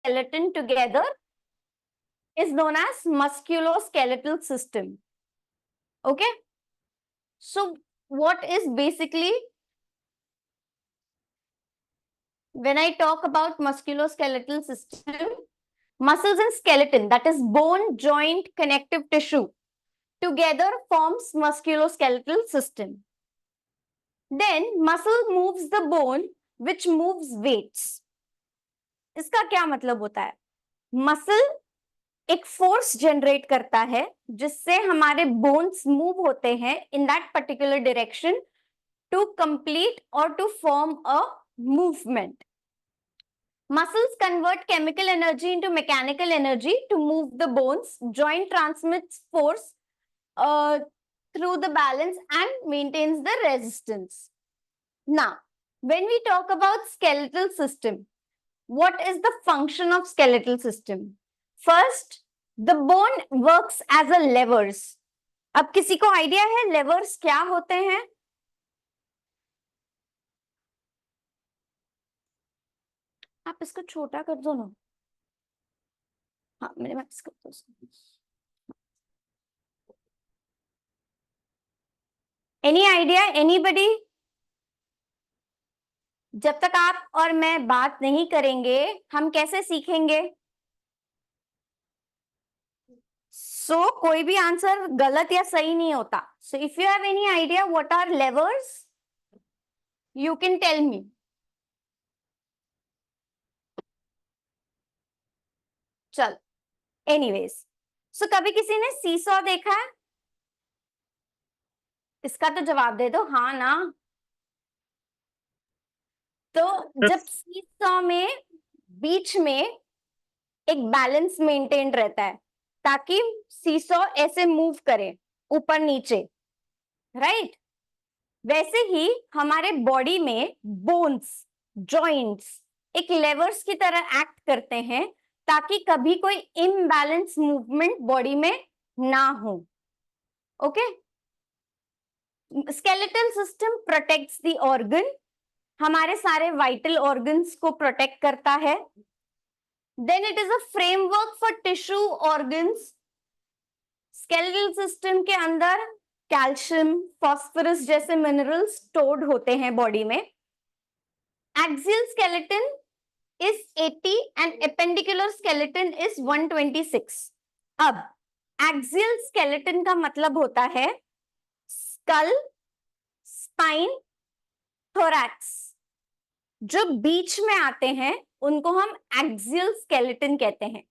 skeleton together is known as musculoskeletal system. Okay, so what is basically, when I talk about musculoskeletal system, muscles and skeleton, that is bone, joint, connective tissue, together forms musculoskeletal system. Then muscle moves the bone which moves weights. इसका क्या मतलब होता है? Muscle एक force generate करता है जिससे हमारे बोन्स मूव होते हैं in that particular direction to complete और to form a movement. Muscles convert chemical energy into mechanical energy to move the bones. Joint transmits force through the balance and maintains the resistance. Now, when we talk about skeletal system, what is the function of skeletal system? First, the bone works as a levers. अब किसी को idea है levers क्या होते हैं? आप इसको छोटा कर दो ना. हाँ, मैंने मैक्स कर दो. Any idea, anybody? जब तक आप और मैं बात नहीं करेंगे हम कैसे सीखेंगे? सो कोई भी आंसर गलत या सही नहीं होता. So if you have any idea what are levers, you can tell me. चल, एनीवेज, सो कभी किसी ने सीसॉ देखा है? इसका तो जवाब दे दो, हाँ ना. तो जब सीसॉ में बीच में एक बैलेंस मेंटेन रहता है ताकि सीसॉ ऐसे मूव करे ऊपर नीचे, राइट? वैसे ही हमारे बॉडी में बोन्स, जॉइंट्स एक लेवर्स की तरह एक्ट करते हैं ताकि कभी कोई इम्बैलेंस मूवमेंट बॉडी में ना हो. Okay, skeletal system protects the organ, हमारे सारे वाइटल ऑर्गन्स को प्रोटेक्ट करता है. Then it is a framework for tissue organs. Skeletal system के अंदर कैल्शियम, फॉस्फोरस जैसे मिनरल्स स्टोर्ड होते हैं बॉडी में. Axial skeleton is 80 and appendicular skeleton is 126. अब axial skeleton का मतलब होता है skull, spine, thorax. जो बीच में आते हैं उनको हम axial skeleton कहते हैं.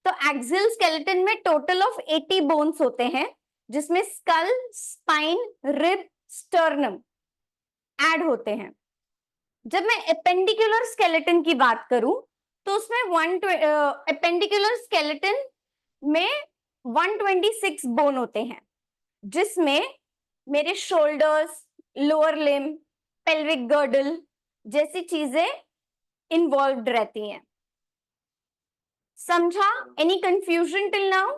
तो axial skeleton में टोटल ऑफ 80 बोन्स होते हैं जिसमें skull, spine, rib, sternum add होते हैं. जब मैं एपेंडिकुलर स्केलेटन की बात करूं तो उसमें एपेंडिकुलर स्केलेटन में 126 बोन होते हैं जिसमें मेरे shoulders, lower limb, pelvic girdle जैसी चीजें इन्वॉल्व्ड रहती हैं. समझा? Any confusion till now?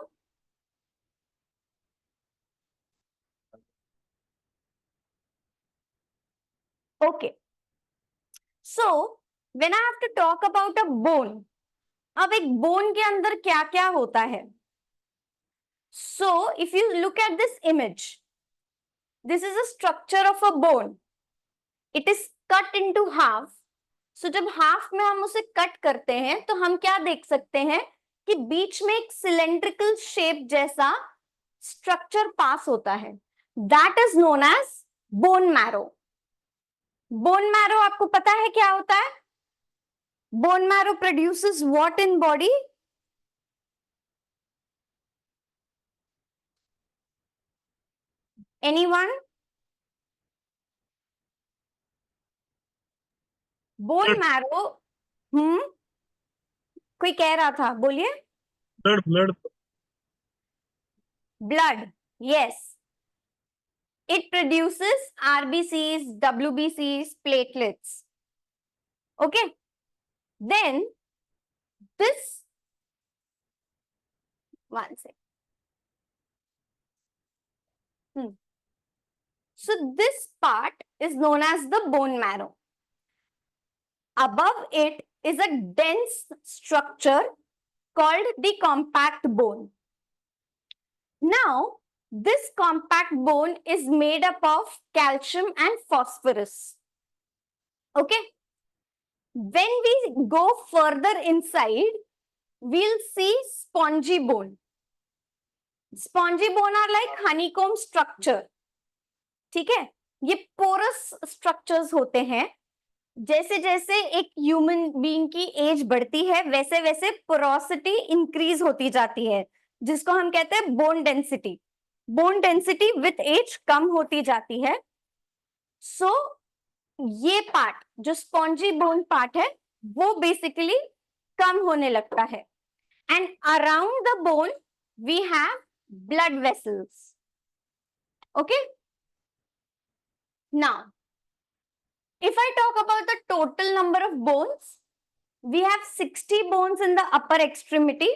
Okay, so when I have to talk about a bone, अब एक बोन के अंदर क्या क्या होता है? So if you look at this image, this is a structure of a bone. It is cut into half. So जब half में हम उसे कट करते हैं तो हम क्या देख सकते हैं कि बीच में एक सिलेंड्रिकल शेप जैसा स्ट्रक्चर पास होता है. That is known as bone marrow. Bone marrow आपको पता है क्या होता है? Bone marrow produces what in body? Anyone? Bone marrow, कोई कह रहा था, बोलिए. Blood. Blood, yes. It produces RBCs, WBCs, platelets. Okay. Then this, one second. So this part is known as the bone marrow. Above it is a dense structure called the compact bone. Now, this compact bone is made up of calcium and phosphorus. Okay. When we go further inside, we'll see spongy bone. Spongy bone are like honeycomb structure. ठीक है, ये porous structures होते हैं. जैसे जैसे एक human being की as बढ़ती है वैसे वैसे पोरोसिटी इंक्रीज होती जाती है, जिसको हम कहते हैं bone density. Bone density with age कम होती जाती है. सो ये पार्ट जो स्पॉन्जी बोन पार्ट है वो बेसिकली कम होने लगता है. And around the bone we have blood vessels. Okay. Now, if I talk about the total number of bones, we have 60 bones in the upper extremity.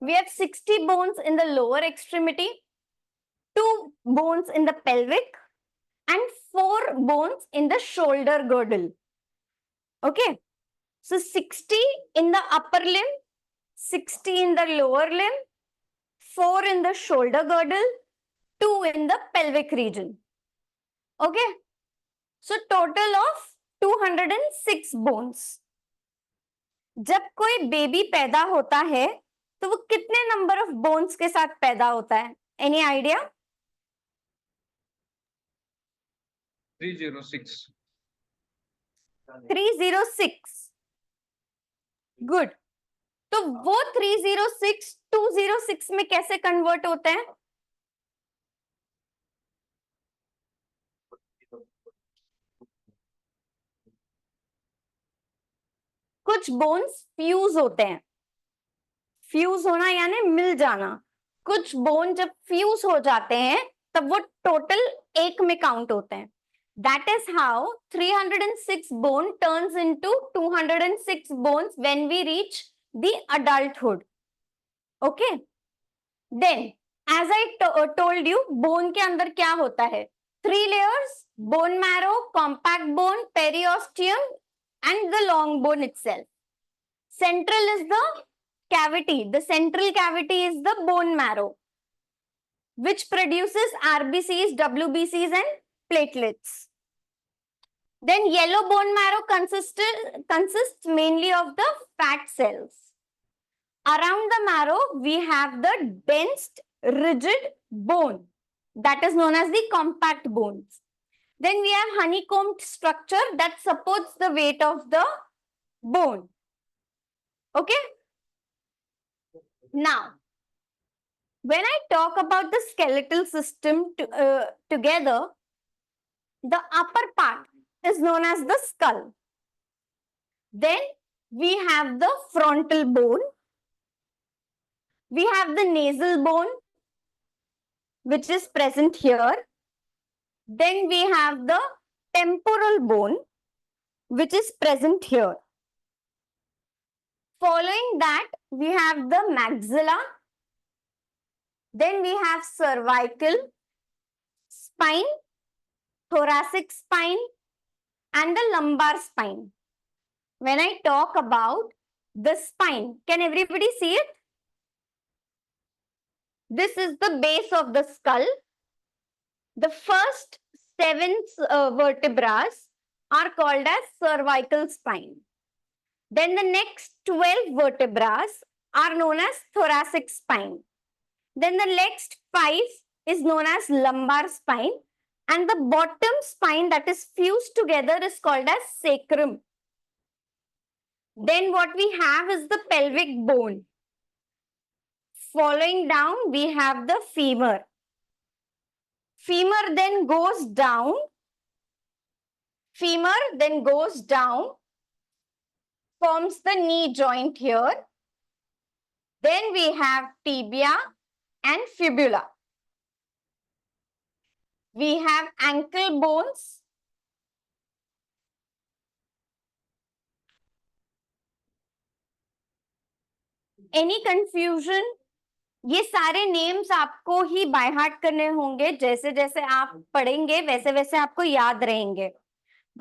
We have 60 bones in the lower extremity, 2 bones in the pelvic, and 4 bones in the shoulder girdle. Okay. So 60 in the upper limb, 60 in the lower limb, 4 in the shoulder girdle, 2 in the pelvic region. Okay, so total of 206 bones. जब कोई baby पैदा होता है तो वो कितने number of bones के साथ पैदा होता है? Any idea? 306. 306. गुड. तो वो 306 206 में कैसे कन्वर्ट होते हैं? कुछ बोन्स फ्यूज होते हैं. फ्यूज होना यानी मिल जाना. कुछ बोन जब फ्यूज हो जाते हैं तब वो टोटल एक में काउंट होते हैं. That is how 306 bone turns into 206 bones when we reach the adulthood. Okay. Then, as I told you, bone के अंदर क्या होता है? 3 layers: bone marrow, compact bone, periosteum, and the long bone itself. Central is the cavity. The central cavity is the bone marrow, which produces RBCs, WBCs, and platelets. Then yellow bone marrow consists mainly of the fat cells. Around the marrow, we have the dense, rigid bone that is known as the compact bones. Then we have honeycombed structure that supports the weight of the bone. Okay. Now, when I talk about the skeletal system together, the upper part is known as the skull. Then we have the frontal bone. We have the nasal bone, which is present here. Then we have the temporal bone, which is present here. Following that, we have the maxilla. Then we have cervical spine, thoracic spine, and the lumbar spine. When I talk about the spine, can everybody see it? This is the base of the skull. The first 7 vertebrae are called as cervical spine. Then the next 12 vertebrae are known as thoracic spine. Then the next 5 is known as lumbar spine. And the bottom spine that is fused together is called as sacrum. Then what we have is the pelvic bone. Following down, we have the femur. Femur then goes down. Femur then goes down, forms the knee joint here. Then we have tibia and fibula. We have ankle bones. Any confusion? ये सारे names आपको ही by heart करने होंगे. जैसे जैसे आप पढ़ेंगे वैसे वैसे आपको याद रहेंगे.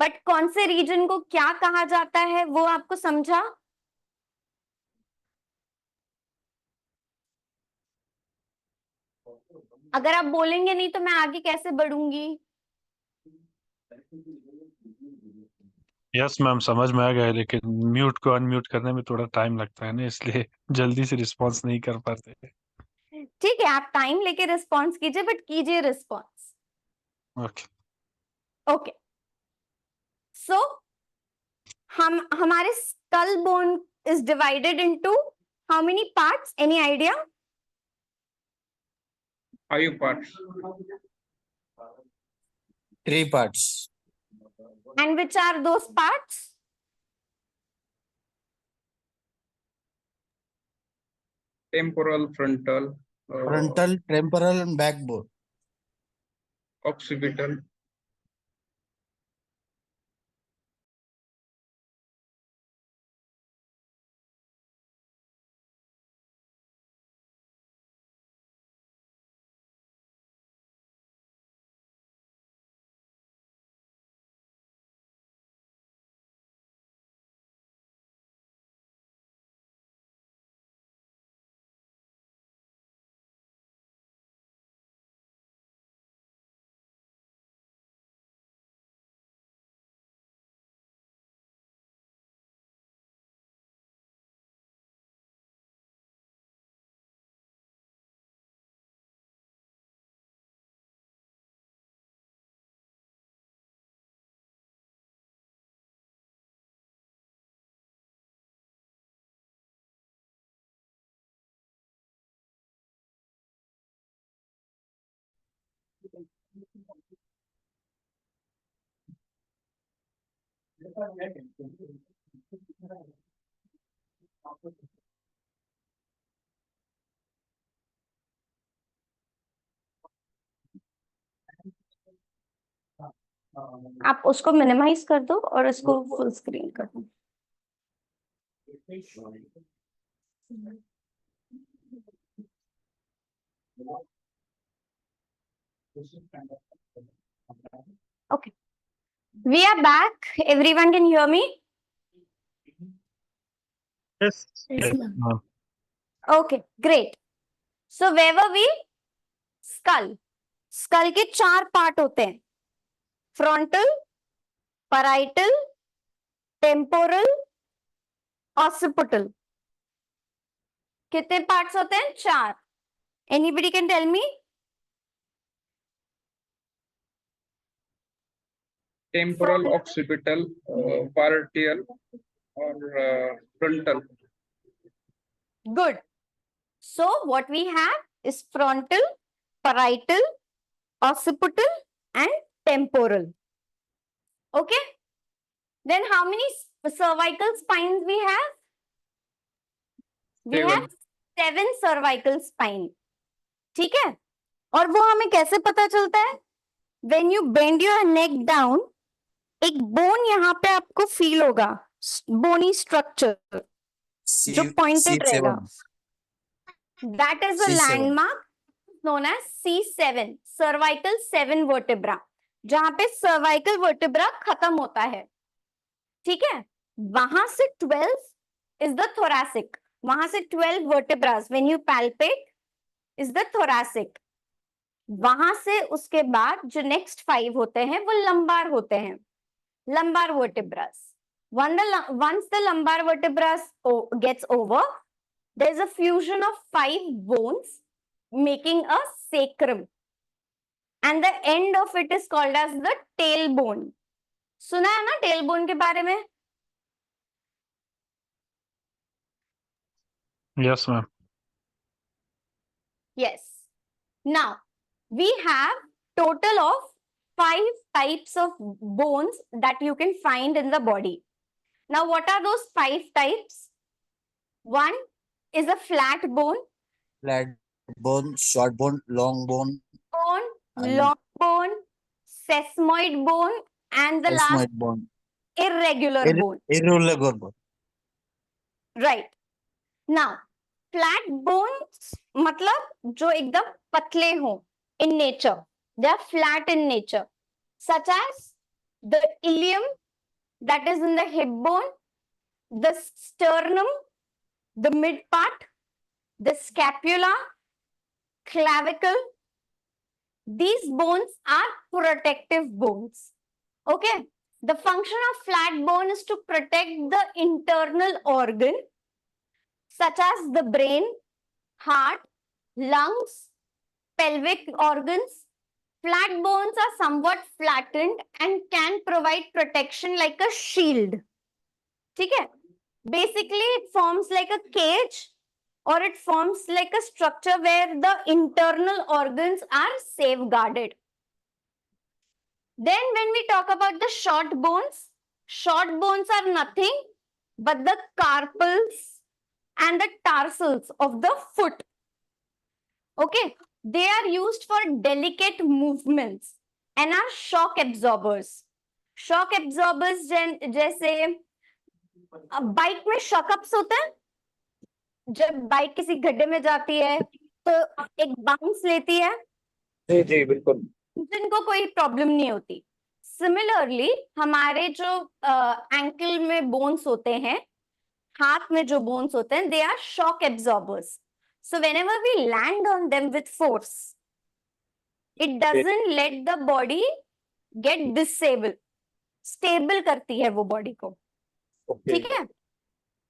बट कौन से रीजन को क्या कहा जाता है वो आपको समझा? अगर आप बोलेंगे नहीं तो मैं आगे कैसे बढ़ूंगी? यस मैम, समझ में आ गया, लेकिन म्यूट को अनम्यूट करने में थोड़ा टाइम लगता है ना, इसलिए जल्दी से रिस्पॉन्स नहीं कर पाते। ठीक है, आप टाइम लेके रिस्पॉन्स कीजिए, बट कीजिए रिस्पॉन्स। ओके। ओके, सो हमारे skull bone is divided into how many parts? Any idea? 5 parts. 3 parts. And which are those parts? Temporal, frontal, Frontal, temporal, and backbone. occipital. आप उसको मिनिमाइज कर दो और इसको फुल स्क्रीन कर दो। Okay, we are back. Everyone can hear me? Yes. Yes, Yes, ma'am. Okay, great. So where were we? Skull. Skull के 4 part होते हैं, फ्रंटल, parietal, temporal, occipital. कितने पार्ट्स होते हैं? 4. Anybody can tell me? Temporal, occipital, parietal, or frontal. Good. So what we have is frontal, parietal, occipital, and temporal. Okay. Then how many cervical spines we have? We 7. have 7 cervical spine. ठीक है? और वो हमें कैसे पता चलता है? When you bend your neck down, एक बोन यहाँ पे आपको फील होगा, बोनी स्ट्रक्चर जो पॉइंटेड रहेगा. That is a C7. landmark known as C7, cervical 7 vertebra, जहां पे cervical vertebra खत्म होता है. ठीक है? वहां से 12 is the thoracic. वहां से 12 vertebras when you palpate is the thoracic. वहां से उसके बाद जो नेक्स्ट 5 होते हैं वो लंबार होते हैं, lumbar vertebras. Once the lumbar vertebras gets over, there is a fusion of 5 bones making a sacrum, and the end of it is called as the tailbone. सुना है ना tailbone के बारे में? Yes, ma'am. Yes. Now we have total of 5 types of bones that you can find in the body. Now what are those 5 types? One is a flat bone, Flat bone, short bone, long bone, and long bone, sesamoid bone, and the last sesamoid bone. irregular bone. Irregular bone. Right. Now flat bones मतलब जो एकदम पतले हो in nature, they are flat in nature, such as the ilium, that is in the hip bone, the sternum, the mid part, the scapula, clavicle. These bones are protective bones. Okay. The function of flat bone is to protect the internal organ, such as the brain, heart, lungs, pelvic organs. Flat bones are somewhat flattened and can provide protection like a shield. ठीक है? Basically, it forms like a cage, or it forms like a structure where the internal organs are safeguarded. Then when we talk about the short bones are nothing but the carpals and the tarsals of the foot. Okay, they are used for delicate movements and are shock absorbers. Shock absorbers जैसे bike में shockups होते हैं, जब bike किसी गड्ढे में जाती है तो एक बाउंस लेती है, जी जी बिल्कुल, जिनको कोई प्रॉब्लम नहीं होती. सिमिलरली हमारे जो एंकल में बोन्स होते हैं, हाथ में जो बोन्स होते हैं, they are shock absorbers. So whenever we land on them with force, it doesn't let the body get disable. Stable करती है वो बॉडी को. ठीक है.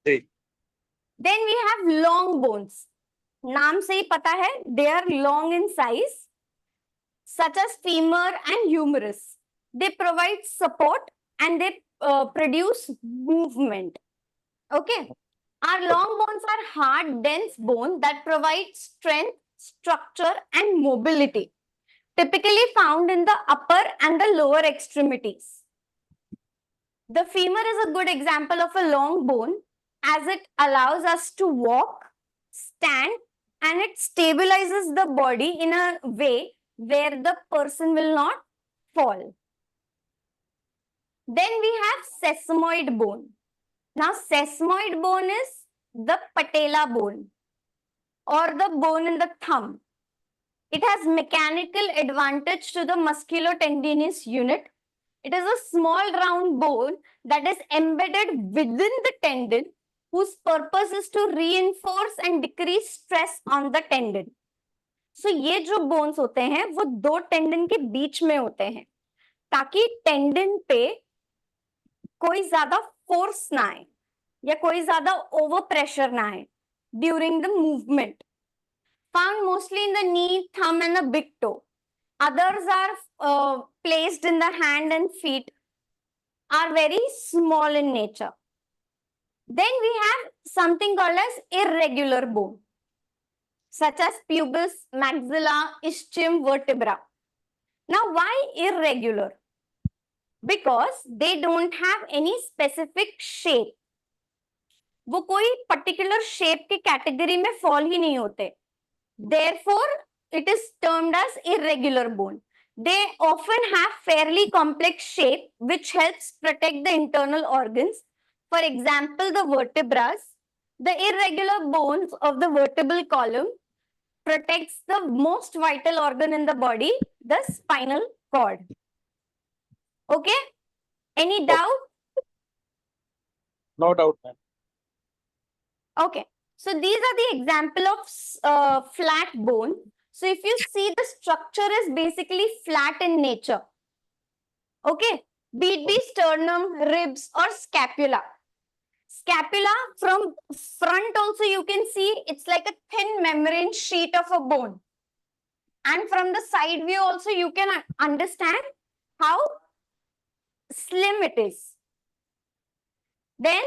Then we have long bones. नाम से ही पता है, they are long in size, such as femur and humerus. They provide support and they produce movement. Okay. Our long bones are hard, dense bone that provide strength, structure, and mobility, typically found in the upper and the lower extremities. The femur is a good example of a long bone, as it allows us to walk, stand, and it stabilizes the body in a way where the person will not fall. Then we have sesamoid bone. Now, sesamoid bone is the patella bone or the bone in the thumb. It has mechanical advantage to the musculotendinous unit. It is a small round bone that is embedded within the tendon, whose purpose is to reinforce and decrease stress on the tendon. So, ये जो bones होते हैं वो दो tendon के बीच में होते हैं, ताकि टेंडन पे कोई ज्यादा फोर्स ना आए या कोई ज्यादा ओवर प्रेशर ना आए during the movement. Found mostly in the knee, thumb and the big toe. Others are placed in the hand and feet, are very small in nature. Then we have something called as irregular bone, such as pubis, maxilla, ischium, vertebra. Now, why irregular? Because they don't have any specific shape. वो कोई particular shape के category में fall ही नहीं होते. Therefore, it is termed as irregular bone. They often have fairly complex shape, which helps protect the internal organs. For example, the vertebrae, the irregular bones of the vertebral column protects the most vital organ in the body, the spinal cord. Okay? Any doubt? No doubt, ma'am. Okay. So these are the example of flat bone. So if you see, the structure is basically flat in nature. Okay? Be it be sternum, ribs, or scapula. Scapula, from front also you can see it's like a thin membrane sheet of a bone. And from the side view also you can understand how slim it is. Then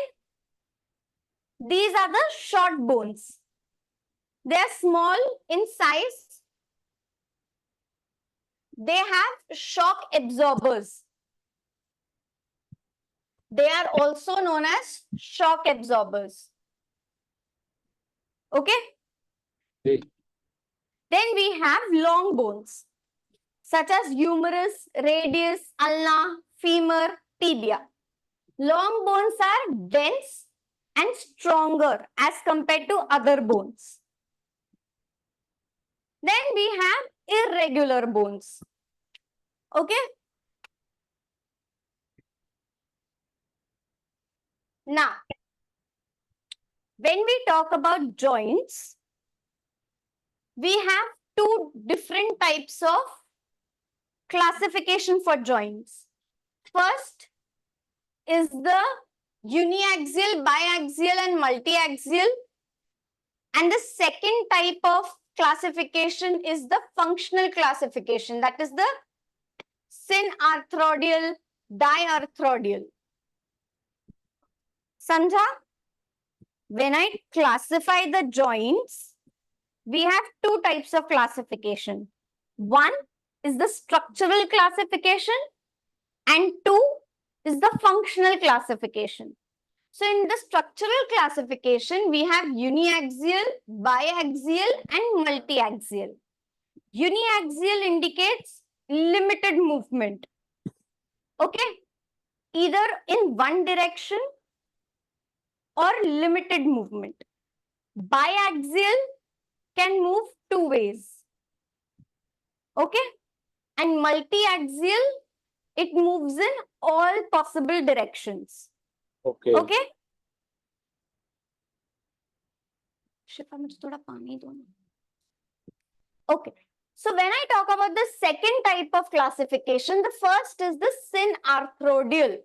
these are the short bones. They are small in size. They have shock absorbers. They are also known as shock absorbers. Okay? Okay. Then we have long bones, such as humerus, radius, ulna, femur, tibia. Long bones are dense and stronger as compared to other bones. Then we have irregular bones. Okay? Now, when we talk about joints, we have two different types of classification for joints. First is the uniaxial, biaxial, and multiaxial. And the second type of classification is the functional classification, that is the synarthrodial, diarthrodial. Samjha? When I classify the joints, we have two types of classification. One is the structural classification and two is the functional classification. So in the structural classification, we have uniaxial, biaxial, and multiaxial. Uniaxial indicates limited movement. Okay? Either in one direction or limited movement. Biaxial can move two ways. Okay? And multiaxial, it moves in all possible directions. Okay. Okay? Shifa, मुझे थोड़ा पानी दो ना. Okay. So when I talk about the second type of classification, the first is the synarthrodial.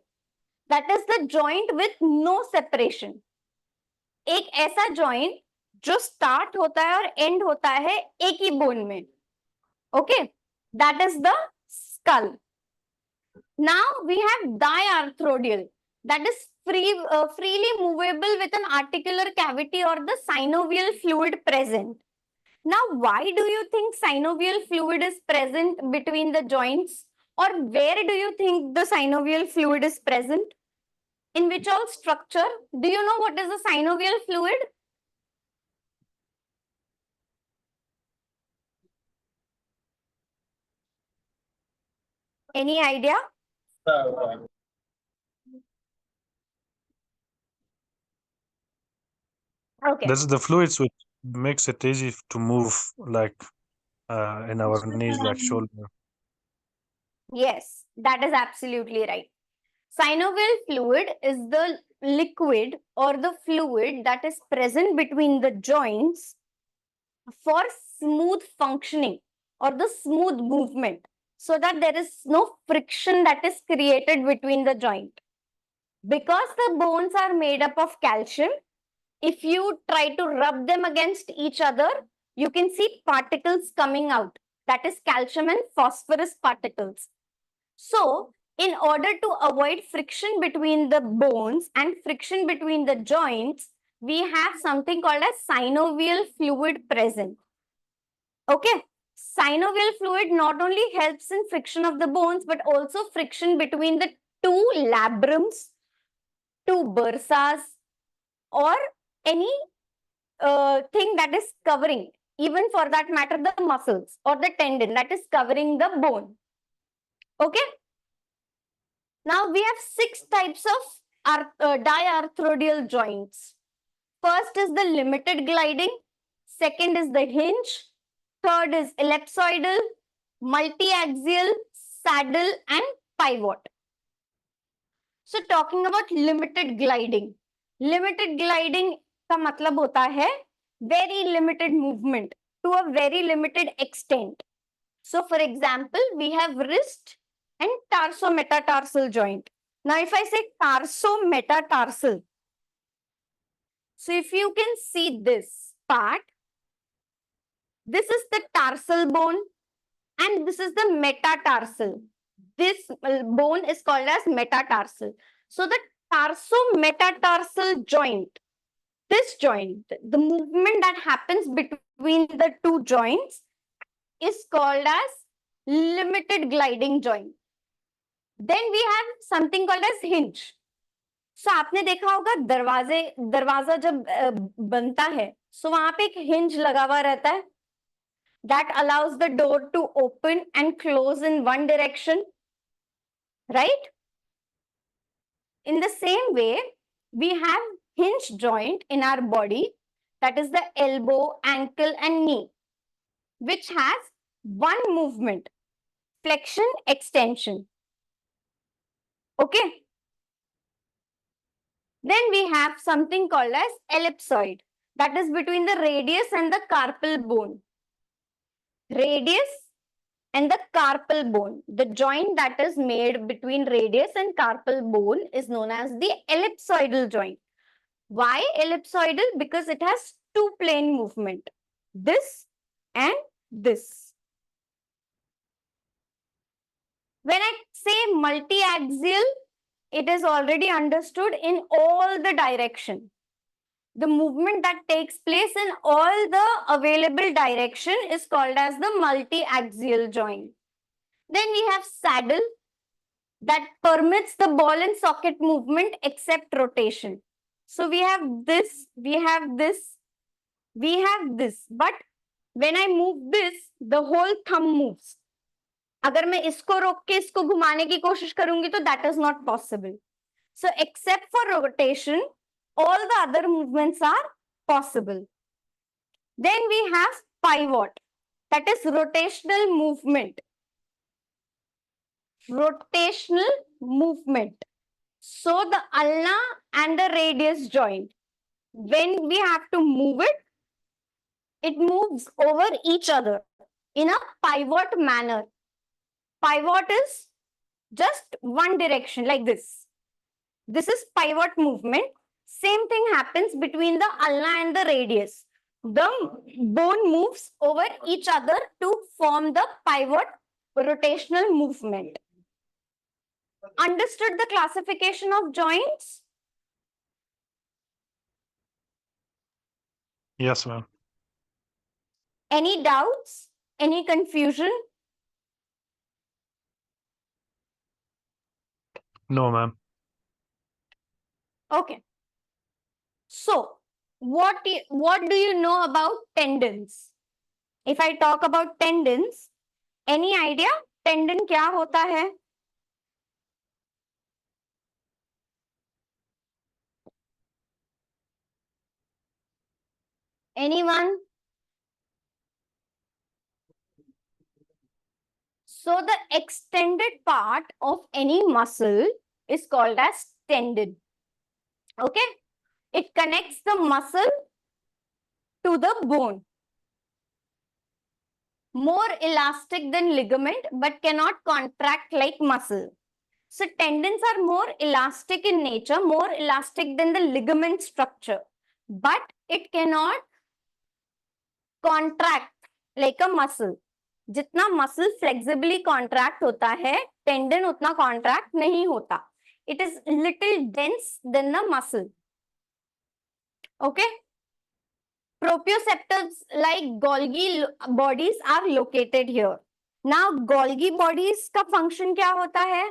That is the joint with no separation. एक ऐसा joint जो start होता है और end होता है एक ही bone में. Okay? That is the skull. Now we have diarthrodial. That is freely movable with an articular cavity or the synovial fluid present. Now, why do you think synovial fluid is present between the joints? Or where do you think the synovial fluid is present? In which all structure? Do you know what is the synovial fluid? Any idea? Okay. That's the fluids which makes it easy to move, like in our knees, like shoulder. Yes, that is absolutely right. Synovial fluid is the liquid or the fluid that is present between the joints for smooth functioning or the smooth movement, so that there is no friction that is created between the joint. Because the bones are made up of calcium, if you try to rub them against each other, you can see particles coming out. That is calcium and phosphorus particles. So, in order to avoid friction between the bones and friction between the joints, we have something called as synovial fluid present. Okay? Synovial fluid not only helps in friction of the bones, but also friction between the two labrums, two bursas, or any thing that is covering, even for that matter, the muscles or the tendon that is covering the bone. Okay? Now we have 6 types of diarthrodial joints. First is the limited gliding. Second is the hinge. Third is ellipsoidal, multiaxial, saddle, and pivot. So talking about limited gliding. Limited gliding का मतलब होता है very limited movement to a very limited extent. So for example, we have wrist and tarsometatarsal joint. Now if I say tarsometatarsal, so if you can see this part, this is the tarsal bone and this is the metatarsal. This bone is called as metatarsal. So the tarsometatarsal joint, this joint, the movement that happens between the two joints is called as limited gliding joint. Then we have something called as hinge. So आपने देखा होगा दरवाजा जब बनता है, so वहां पे एक hinge लगा हुआ रहता है that allows the door to open and close in one direction, right? In the same way, we have hinge joint in our body, that is the elbow, ankle, and knee, which has one movement, flexion, extension. Okay. Then we have something called as ellipsoid, that is between the radius and the carpal bone. Radius and the carpal bone. The joint that is made between radius and carpal bone is known as the ellipsoidal joint. Why ellipsoidal? Because it has two plane movement, this and this. When I say multi-axial, it is already understood in all the direction. The movement that takes place in all the available direction is called as the multi-axial joint. Then we have saddle that permits the ball and socket movement except rotation. So we have this, we have this, we have this. But when I move this, the whole thumb moves. अगर मैं इसको रोक के इसको घुमाने की कोशिश करूंगी तो that is not possible. So except for rotation, all the other movements are possible. Then we have pivot, that is rotational movement. Rotational movement. So the ulna and the radius joint, when we have to move it, it moves over each other in a pivot manner. Pivot is just one direction like this. This is pivot movement. Same thing happens between the ulna and the radius. The bone moves over each other to form the pivot rotational movement. Understood the classification of joints? Yes, ma'am. Any doubts? Any confusion? No, ma'am. Okay. So, what do you know about tendons? If I talk about tendons, any idea? Tendon क्या होता है? Anyone? So the extended part of any muscle is called as tendon. Okay? It connects the muscle to the bone. More elastic than ligament, but cannot contract like muscle. So tendons are more elastic in nature, more elastic than the ligament structure, but it cannot contract like a muscle. जितना muscle flexibly contract होता है, tendon उतना contract नहीं होता. It is little dense than the muscle. Okay. Proprioceptors like Golgi bodies are located here. Now Golgi bodies का function क्या होता है?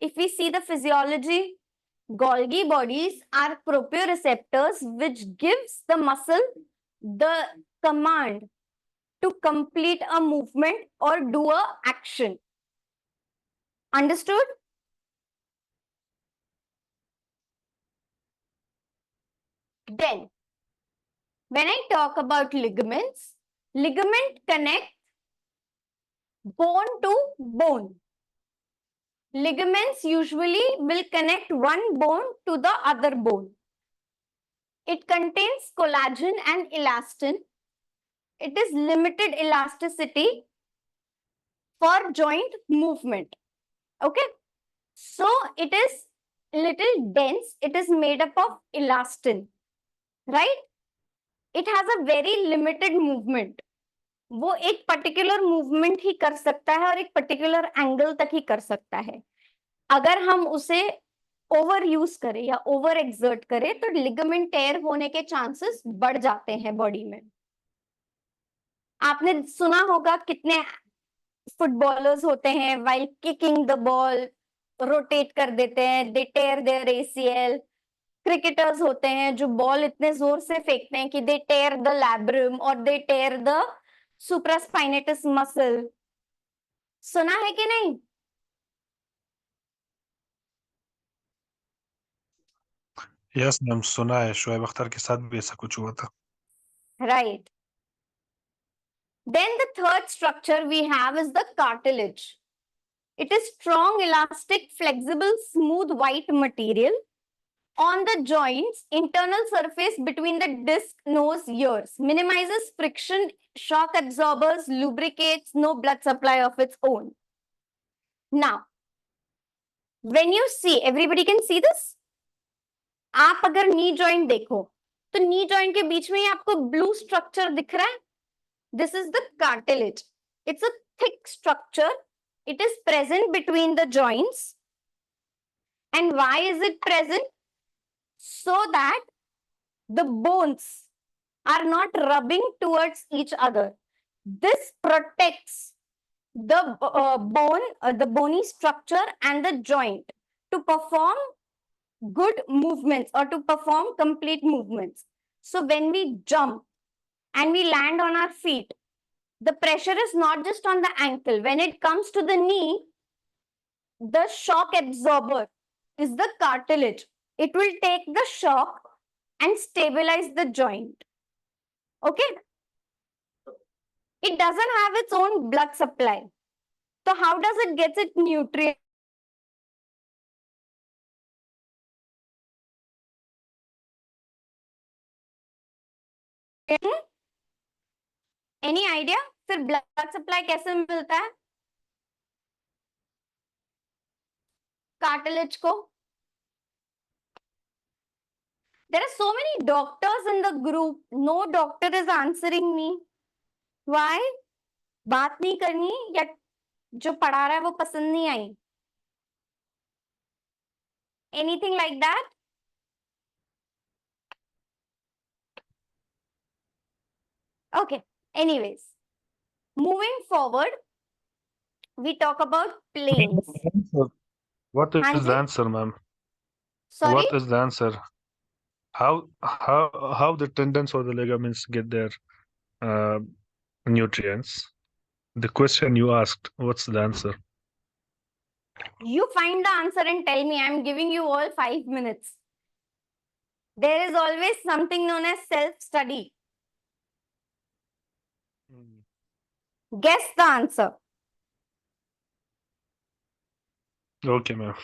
If we see the physiology, Golgi bodies are proprioceptors which gives the muscle the command to complete a movement or do a action. Understood? Then, when I talk about ligaments, ligament connect bone to bone. Ligaments usually will connect one bone to the other bone. It contains collagen and elastin. It is limited elasticity for joint movement. Okay. So it is little dense. It is made up of elastin. Right? It has a very limited movement. वो एक particular movement ही कर सकता है और एक particular angle तक ही कर सकता है. अगर हम उसे ओवर यूज करें या ओवर एक्सर्ट करें तो लिगामेंट टेयर होने के चांसेस बढ़ जाते हैं बॉडी में. आपने सुना होगा कितने फुटबॉलर्स होते हैं while kicking the ball rotate कर देते हैं, दे टेयर देयर एसीएल. क्रिकेटर्स होते हैं जो बॉल इतने जोर से फेंकते हैं कि दे टेयर द लैब्रम और दे टेयर द सुप्रास्पाइनेटस मसल. सुना है कि नहीं? यस मैम, सुना है. शोएब अख्तर के साथ भी ऐसा कुछ हुआ था. Right. Then the third structure we have is the cartilage. It is strong, elastic, flexible, smooth, white material. on the joints, internal surface between the disc, nose, ears, minimizes friction, shock absorbers, lubricates, no blood supply of its own. Now, when you see, everybody can see this? आप अगर knee joint देखो तो knee joint के बीच में ही आपको blue structure दिख रहा है. This is the cartilage. It's a thick structure. It is present between the joints. And why is it present? So that the bones are not rubbing towards each other. This protects the the bony structure and the joint to perform good movements or to perform complete movements. So when we jump and we land on our feet, the pressure is not just on the ankle. When it comes to the knee, the shock absorber is the cartilage. It will take the shock and stabilize the joint. Okay? It doesn't have its own blood supply. So how does it get its nutrients? Any idea? फिर blood supply कैसे मिलता है? Cartilage को. There are so many doctors in the group. No doctor is answering me. Why? बात नहीं करनी या जो पढ़ा रहा है वो पसंद नहीं आई? Anything like that? Okay. Anyways, moving forward, we talk about planes. What is Hanji? the answer, ma'am? Sorry? What is the answer? How the tendons or the ligaments get their nutrients? The question you asked, what's the answer? You find the answer and tell me. I'm giving you all 5 minutes. There is always something known as self-study. Guess the answer. Okay, ma'am.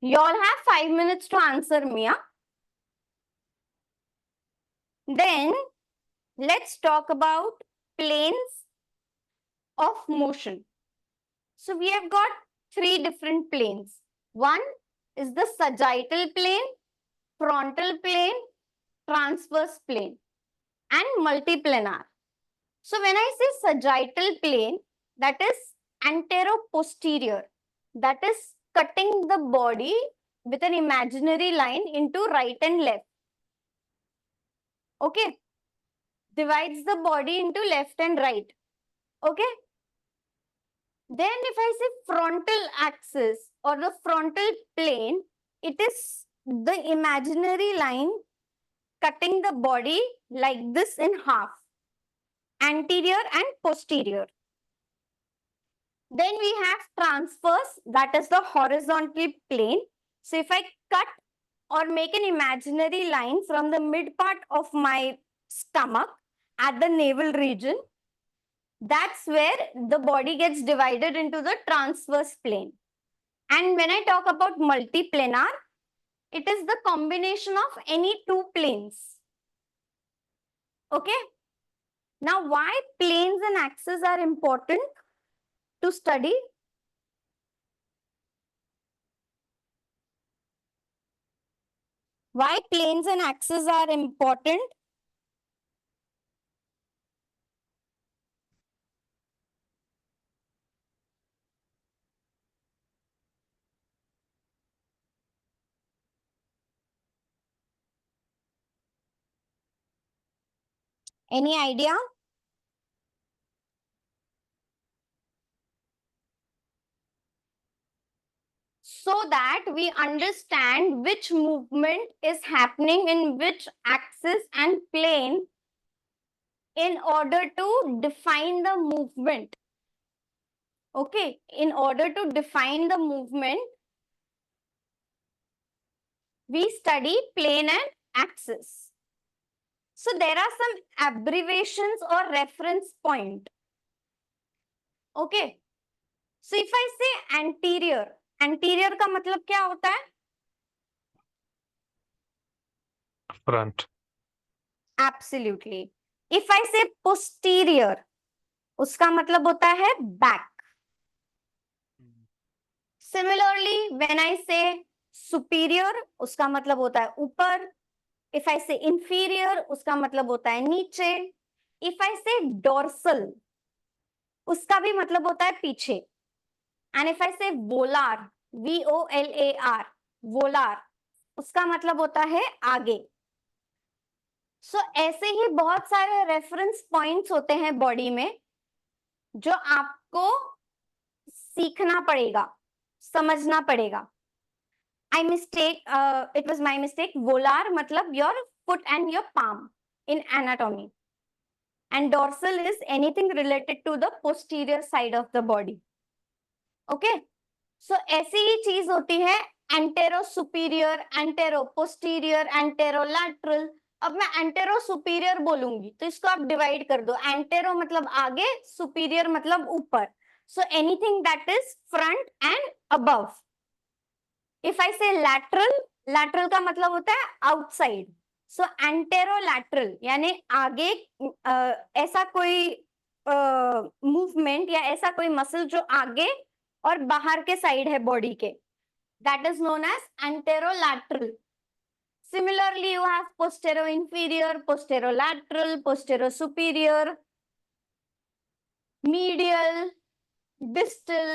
You all have 5 minutes to answer me. Huh? Then let's talk about planes of motion. So we have got 3 different planes. One is the sagittal plane, frontal plane, transverse plane, and multiplanar. So when I say sagittal plane, that is antero-posterior. That is cutting the body with an imaginary line into right and left. Okay? Divides the body into left and right. Okay? Then if I say frontal axis or the frontal plane, it is the imaginary line cutting the body like this in half, anterior and posterior. Then we have transverse, that is the horizontal plane. So if I cut or make an imaginary line from the mid part of my stomach at the navel region, that's where the body gets divided into the transverse plane. And when I talk about multiplanar, it is the combination of any 2 planes. Okay? Now, why planes and axes are important to study? Why planes and axes are important? Any idea? So that we understand which movement is happening in which axis and plane in order to define the movement. Okay, in order to define the movement, we study plane and axis. So there are some abbreviations or reference point. Okay, so if I से anterior, anterior का मतलब क्या होता है? Front. Absolutely. If I से posterior, उसका मतलब होता है बैक। सिमिलरली व्हेन आई से सुपीरियर, उसका मतलब होता है ऊपर। इफ आई से इंफीरियर, उसका मतलब होता है नीचे। इफ आई से डोर्सल, उसका भी मतलब होता है पीछे। एंड इफ आई से वोलार, VOLAR, वोलार, उसका मतलब होता है आगे। सो ऐसे ही बहुत सारे रेफरेंस पॉइंट्स होते हैं बॉडी में जो आपको सीखना पड़ेगा, समझना पड़ेगा। I mistake, it was my mistake. Volar मतलब your foot and your palm in anatomy. And dorsal is anything related to the posterior side of the body. Okay? So ऐसी ही चीज होती है antero superior, antero posterior, antero lateral. अब मैं entero superior बोलूंगी तो इसको आप डिवाइड कर दो। एंटेरो मतलब आगे, सुपीरियर मतलब ऊपर। So anything that is front end above. If I से लैटरल, लैटरल का मतलब होता है आउटसाइड। सो एंटेरोलैटरल यानी आगे ऐसा कोई मूवमेंट या ऐसा कोई मसल जो आगे और बाहर के साइड है बॉडी के, that is known as anterolateral. Similarly, you have posterior-inferior, posterolateral, posterior-superior, medial, distal.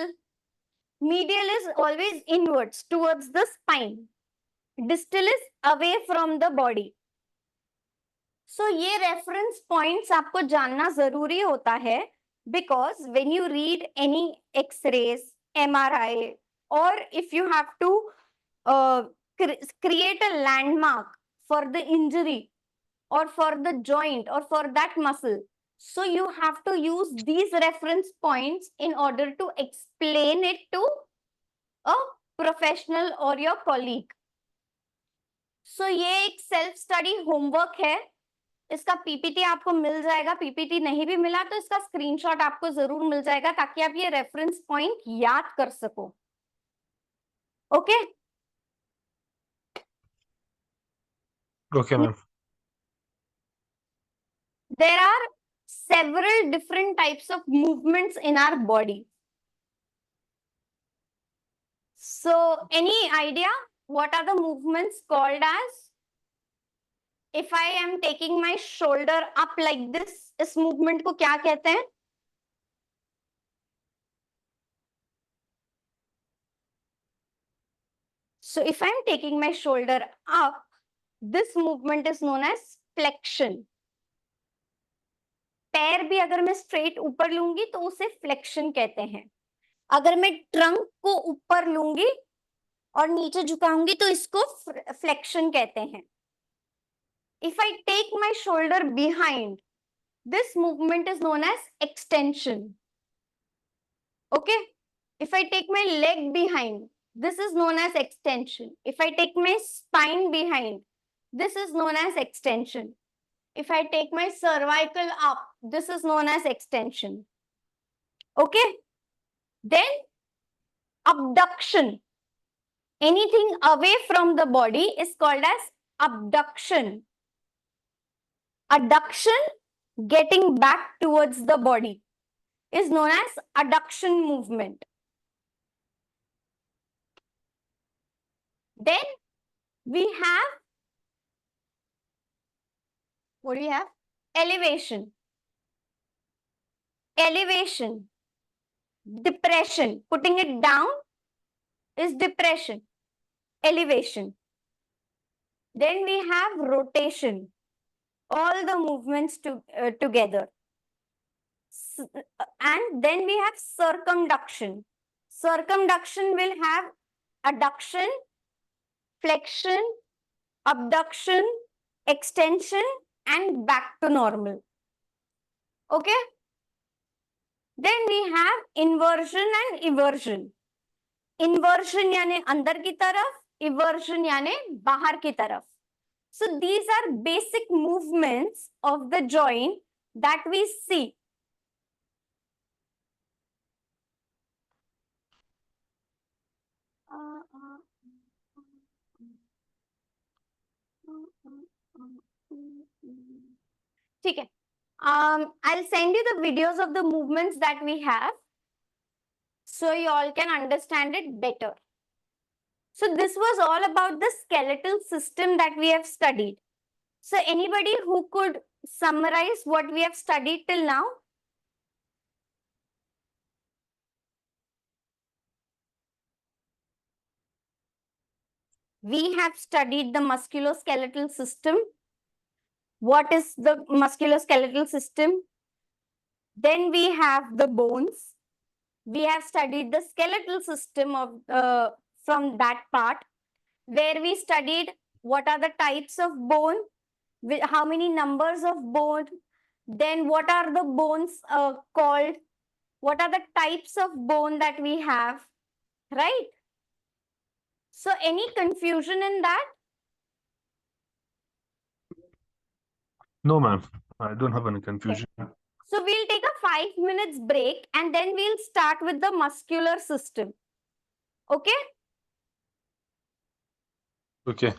Medial is always inwards towards the spine. Distal is away from the body. So ये reference points आपको जानना जरूरी होता है, because when you read any X-rays, MRI, or if you have to create a landmark for the injury or for the joint or for that muscle, so you have to use these reference points in order to explain it to a professional or your colleague. So ये एक self study homework है। इसका PPT आपको मिल जाएगा। PPT नहीं भी मिला तो इसका स्क्रीनशॉट आपको जरूर मिल जाएगा ताकि आप ये रेफरेंस पॉइंट याद कर सको। Okay okay ma'am. There are several different types of movements in our body. So any idea what are the movements called as? If I am taking my shoulder up like this, इस movement को क्या कहते हैं? So if I am taking my shoulder up, this movement is known as flexion. पैर भी अगर मैं straight ऊपर लूंगी तो उसे फ्लेक्शन कहते हैं। अगर मैं ट्रंक को ऊपर लूंगी और नीचे झुकाऊंगी तो इसको फ्लेक्शन कहते हैं। If I take my shoulder behind, this movement is known as extension. Okay? If I take my leg behind, this is known as extension. If I take my spine behind, this is known as extension. If I take my cervical up, this is known as extension. Okay? Then abduction. Anything away from the body is called as abduction. Adduction, getting back towards the body, is known as adduction movement. Then we have, what do we have? Elevation. Elevation. Depression. Putting it down is depression. Elevation. Then we have rotation. All the movements together. And then we have circumduction. Circumduction will have adduction, flexion, abduction, extension, and back to normal. Okay? Then we have inversion and eversion. Inversion यानी अंदर की तरफ, eversion यानी बाहर की तरफ. So these are basic movements of the joint that we see. I'll send you the videos of the movements that we have, so you all can understand it better. So this was all about the skeletal system that we have studied. So anybody who could summarize what we have studied till now? We have studied the musculoskeletal system. What is the musculoskeletal system? Then we have the bones. We have studied the skeletal system of from that part, where we studied what are the types of bone, how many numbers of bone, then what are the bones called, what are the types of bone that we have, right? So any confusion in that? No, ma'am. I don't have any confusion. So we'll take a 5 minutes break and then we'll start with the muscular system. Okay? Okay.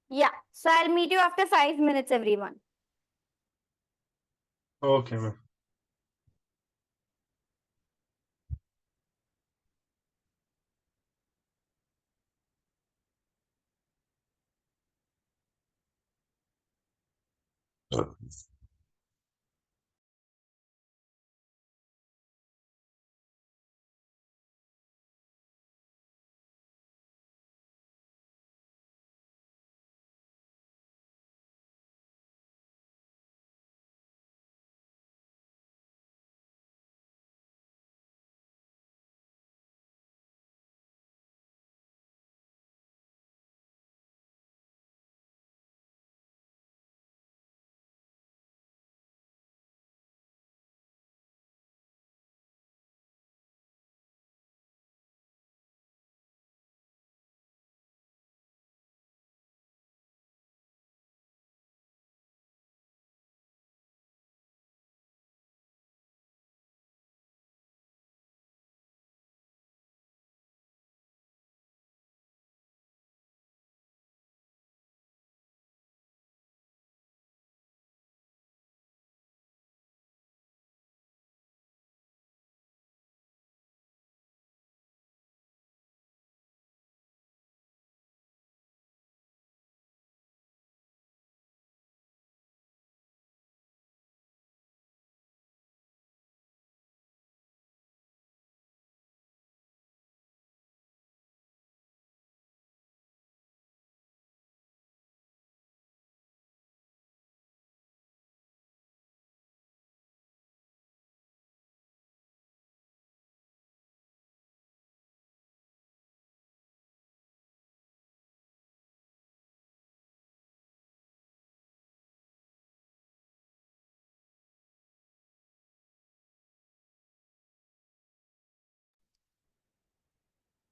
Yeah. So I'll meet you after 5 minutes, everyone. Okay, ma'am.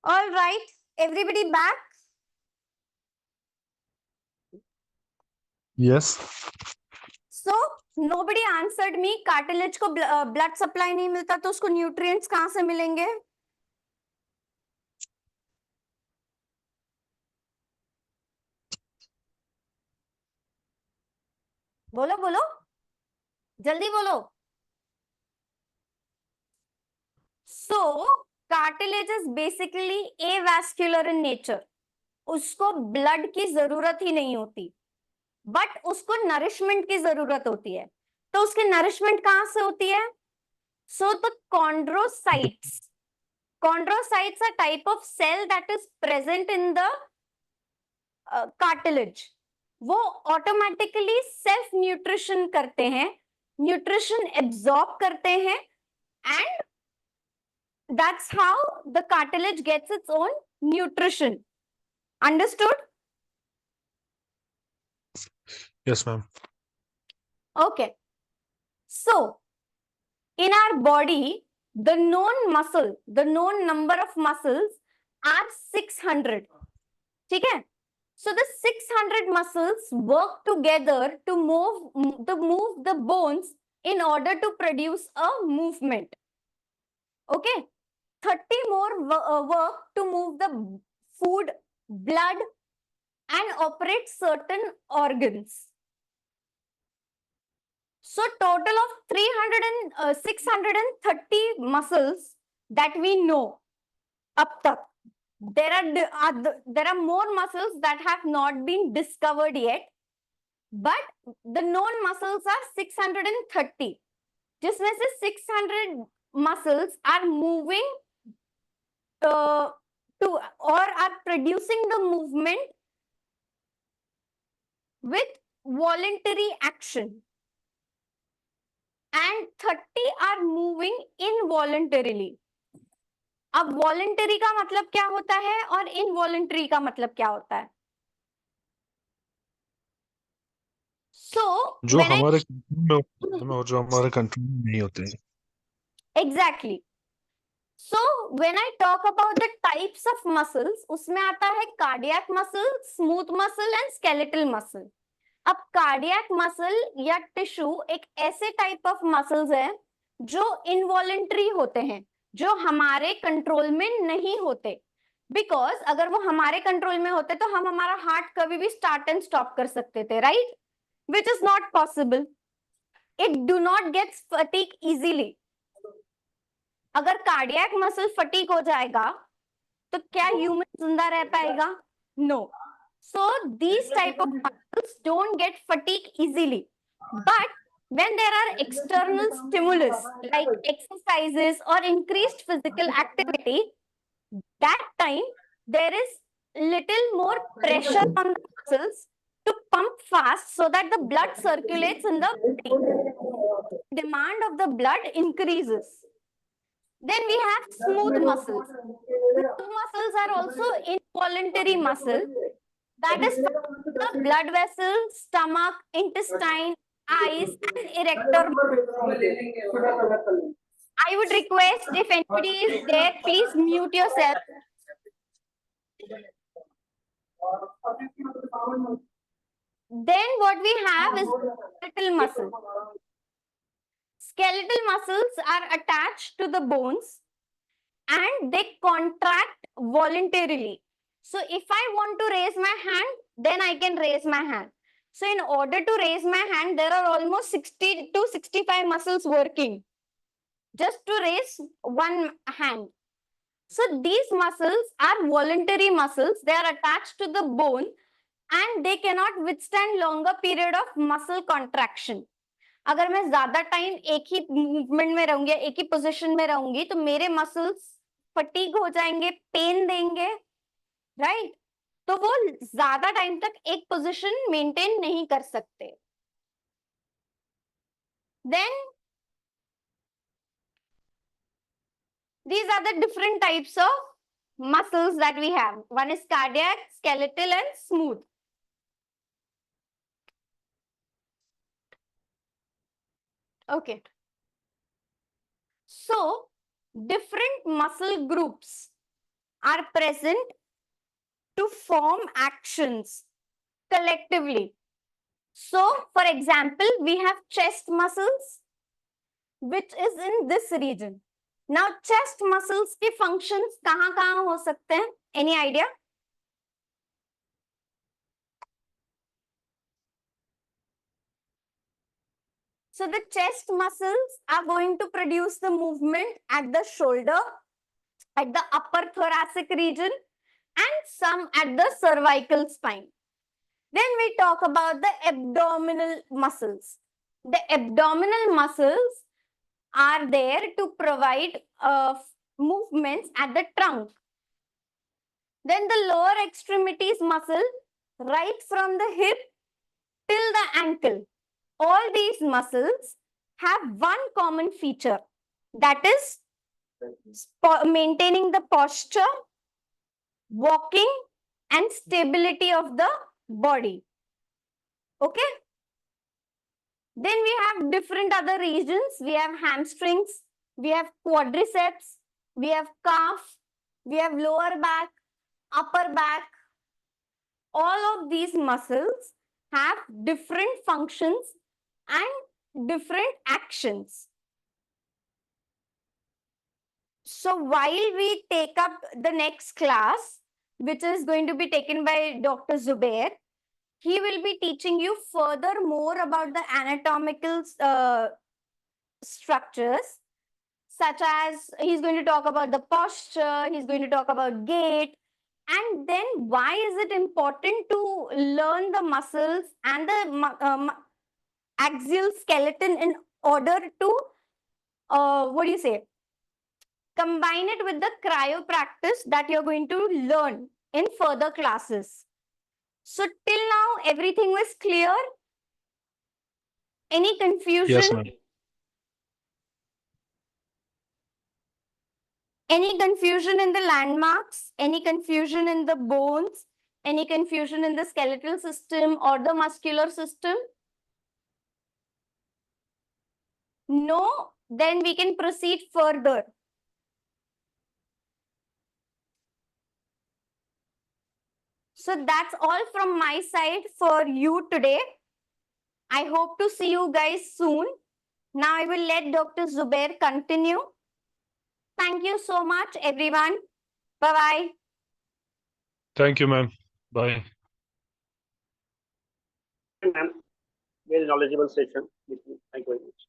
All right. Everybody back? Yes. So nobody answered me. Cartilage को blood supply नहीं मिलता तो उसको nutrients कहाँ से मिलेंगे? बोलो बोलो, जल्दी बोलो. So cartilage is basically avascular in nature. उसको ब्लड की जरूरत ही नहीं होती, बट उसको नरिशमेंट की जरूरत होती है. तो उसकी नरिशमेंट कहाँ से होती है? So the chondrocytes. Chondrocytes are type of cell that is present in the cartilage. वो ऑटोमेटिकली सेल्फ न्यूट्रिशन करते हैं, न्यूट्रिशन एब्जॉर्ब करते हैं, and that's how the cartilage gets its own nutrition. Understood? Yes, ma'am. Okay. So in our body, the known number of muscles are 600. ठीक है? So the 600 muscles work together to move the bones in order to produce a movement. Okay? 30 more work to move the food, blood, and operate certain organs. So total of 630 muscles that we know up tak. There are more muscles that have not been discovered yet, but the known muscles are 630, जिसमें से 600 muscles are moving to or are producing the movement with voluntary action, and 30 are moving involuntarily. अब voluntary का मतलब क्या होता है और involuntary का मतलब क्या होता है? So जो when I हमारे कंट्रोल में होते हैं और जो हमारे कंट्रोल में नहीं होते हैं. exactly. So when I talk about the types of muscles, उसमें आता है cardiac muscle, smooth muscle and skeletal muscle. अब cardiac muscle या टिश्यू एक ऐसे टाइप ऑफ मसल्स है जो इनवॉलंटरी होते हैं, जो हमारे कंट्रोल में नहीं होते. बिकॉज अगर वो हमारे कंट्रोल में होते तो हम हमारा हार्ट कभी भी स्टार्ट एंड स्टॉप कर सकते थे, right? Which is not possible. It do not gate fatigue easily. अगर कार्डियक मसल फटीग हो जाएगा तो क्या ह्यूमन जिंदा रह पाएगा? No. So these type of muscles don't get fatigue easily, but when there are external stimulus like exercises or increased physical activity, that time there is little more pressure on the muscles to pump fast so that the blood circulates in the body. Demand of the blood increases. Then we have smooth muscles. Smooth muscles are also involuntary muscles. That is the blood vessels, stomach, intestine, eyes, and erector. I would request if anybody is there, please mute yourself. Then what we have is skeletal muscle. Skeletal muscles are attached to the bones and they contract voluntarily. So if I want to raise my hand, then I can raise my hand. So in order to raise my hand, there are almost 60 to 65 muscles working just to raise one hand. So these muscles are voluntary muscles. They are attached to the bone and they cannot withstand longer period of muscle contraction. अगर मैं ज्यादा time एक ही movement में रहूंगी, एक ही position में रहूंगी, तो मेरे मसल्स फटीग हो जाएंगे, पेन देंगे, राइट? तो वो ज्यादा टाइम तक एक पोजीशन मेंटेन नहीं कर सकते. Then these are the different types of muscles that we have. One is cardiac, skeletal, and smooth. Okay. So different muscle groups are present to form actions collectively. So for example, we have chest muscles, which is in this region. Now chest muscles के functions कहाँ हो सकते हैं? Any idea? So the chest muscles are going to produce the movement at the shoulder, at the upper thoracic region, and some at the cervical spine. Then we talk about the abdominal muscles. The abdominal muscles are there to provide movements at the trunk. Then the lower extremities muscle, right from the hip till the ankle. All these muscles have one common feature, that is maintaining the posture, walking, and stability of the body. Okay? Then we have different other regions. We have hamstrings, we have quadriceps, we have calf, we have lower back, upper back. All of these muscles have different functions and different actions. So while we take up the next class, which is going to be taken by Dr. Zubair, he will be teaching you further more about the anatomical structures, such as he's going to talk about the posture, he's going to talk about gait, and then why is it important to learn the muscles and the axial skeleton in order to, what do you say, combine it with the cryo practice that you're going to learn in further classes. So till now, everything was clear? Any confusion? Yes, ma'am. Any confusion in the landmarks? Any confusion in the bones? Any confusion in the skeletal system or the muscular system? No? Then we can proceed further. So that's all from my side for you today. I hope to see you guys soon. Now I will let Dr. Zubair continue. Thank you so much, everyone. Bye-bye. Thank you, ma'am. Bye. Ma'am, very knowledgeable session. Thank you very much.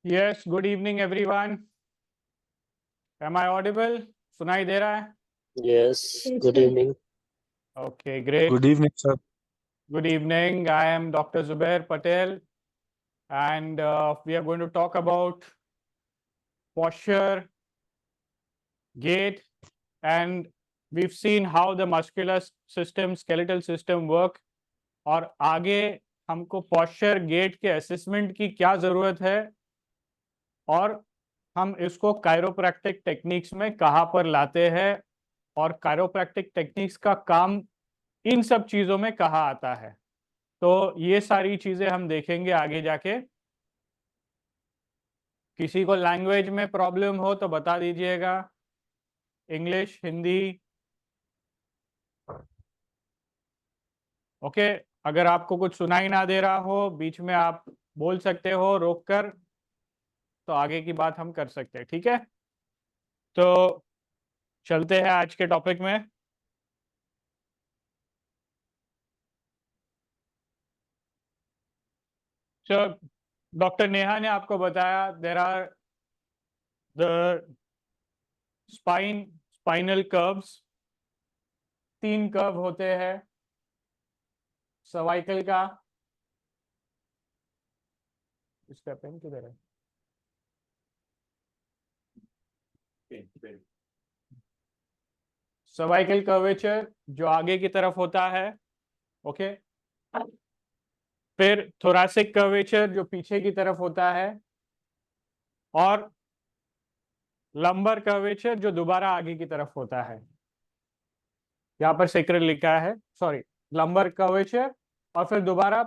Yes, good evening everyone. Am I audible? सुनाई दे रहा है? Yes, good evening. Okay, great. Good evening, sir. Good evening. I am Dr. Zubair Patel, and we are going to talk about posture, gait, and we've seen how the muscular system, skeletal system work. और आगे हमको posture, gait के assessment की क्या ज़रूरत है और हम इसको कायरोप्रैक्टिक टेक्निक्स में कहाँ पर लाते हैं और कायरोप्रैक्टिक टेक्निक्स का काम इन सब चीज़ों में कहाँ आता है। तो ये सारी चीज़ें हम देखेंगे आगे जाके। किसी को लैंग्वेज में प्रॉब्लम हो तो बता दीजिएगा, इंग्लिश, हिंदी। ओके, अगर आपको कुछ सुनाई ना दे रहा हो बीच में आप बोल सकते हो रोक कर, तो आगे की बात हम कर सकते हैं। ठीक है, तो चलते हैं आज के टॉपिक में। डॉक्टर नेहा ने आपको बताया there are the spinal curves, 3 curve होते हैं। सर्वाइकल का, इसका पेन किधर है? सर्वाइकल कर्वेचर जो आगे की तरफ होता है, ओके। फिर थोरैसिक कर्वेचर जो पीछे की तरफ होता है, और लंबर कर्वेचर जो दोबारा आगे की तरफ होता है। यहाँ पर सेक्रल लिखा है, सॉरी, लंबर कर्वेचर और फिर दोबारा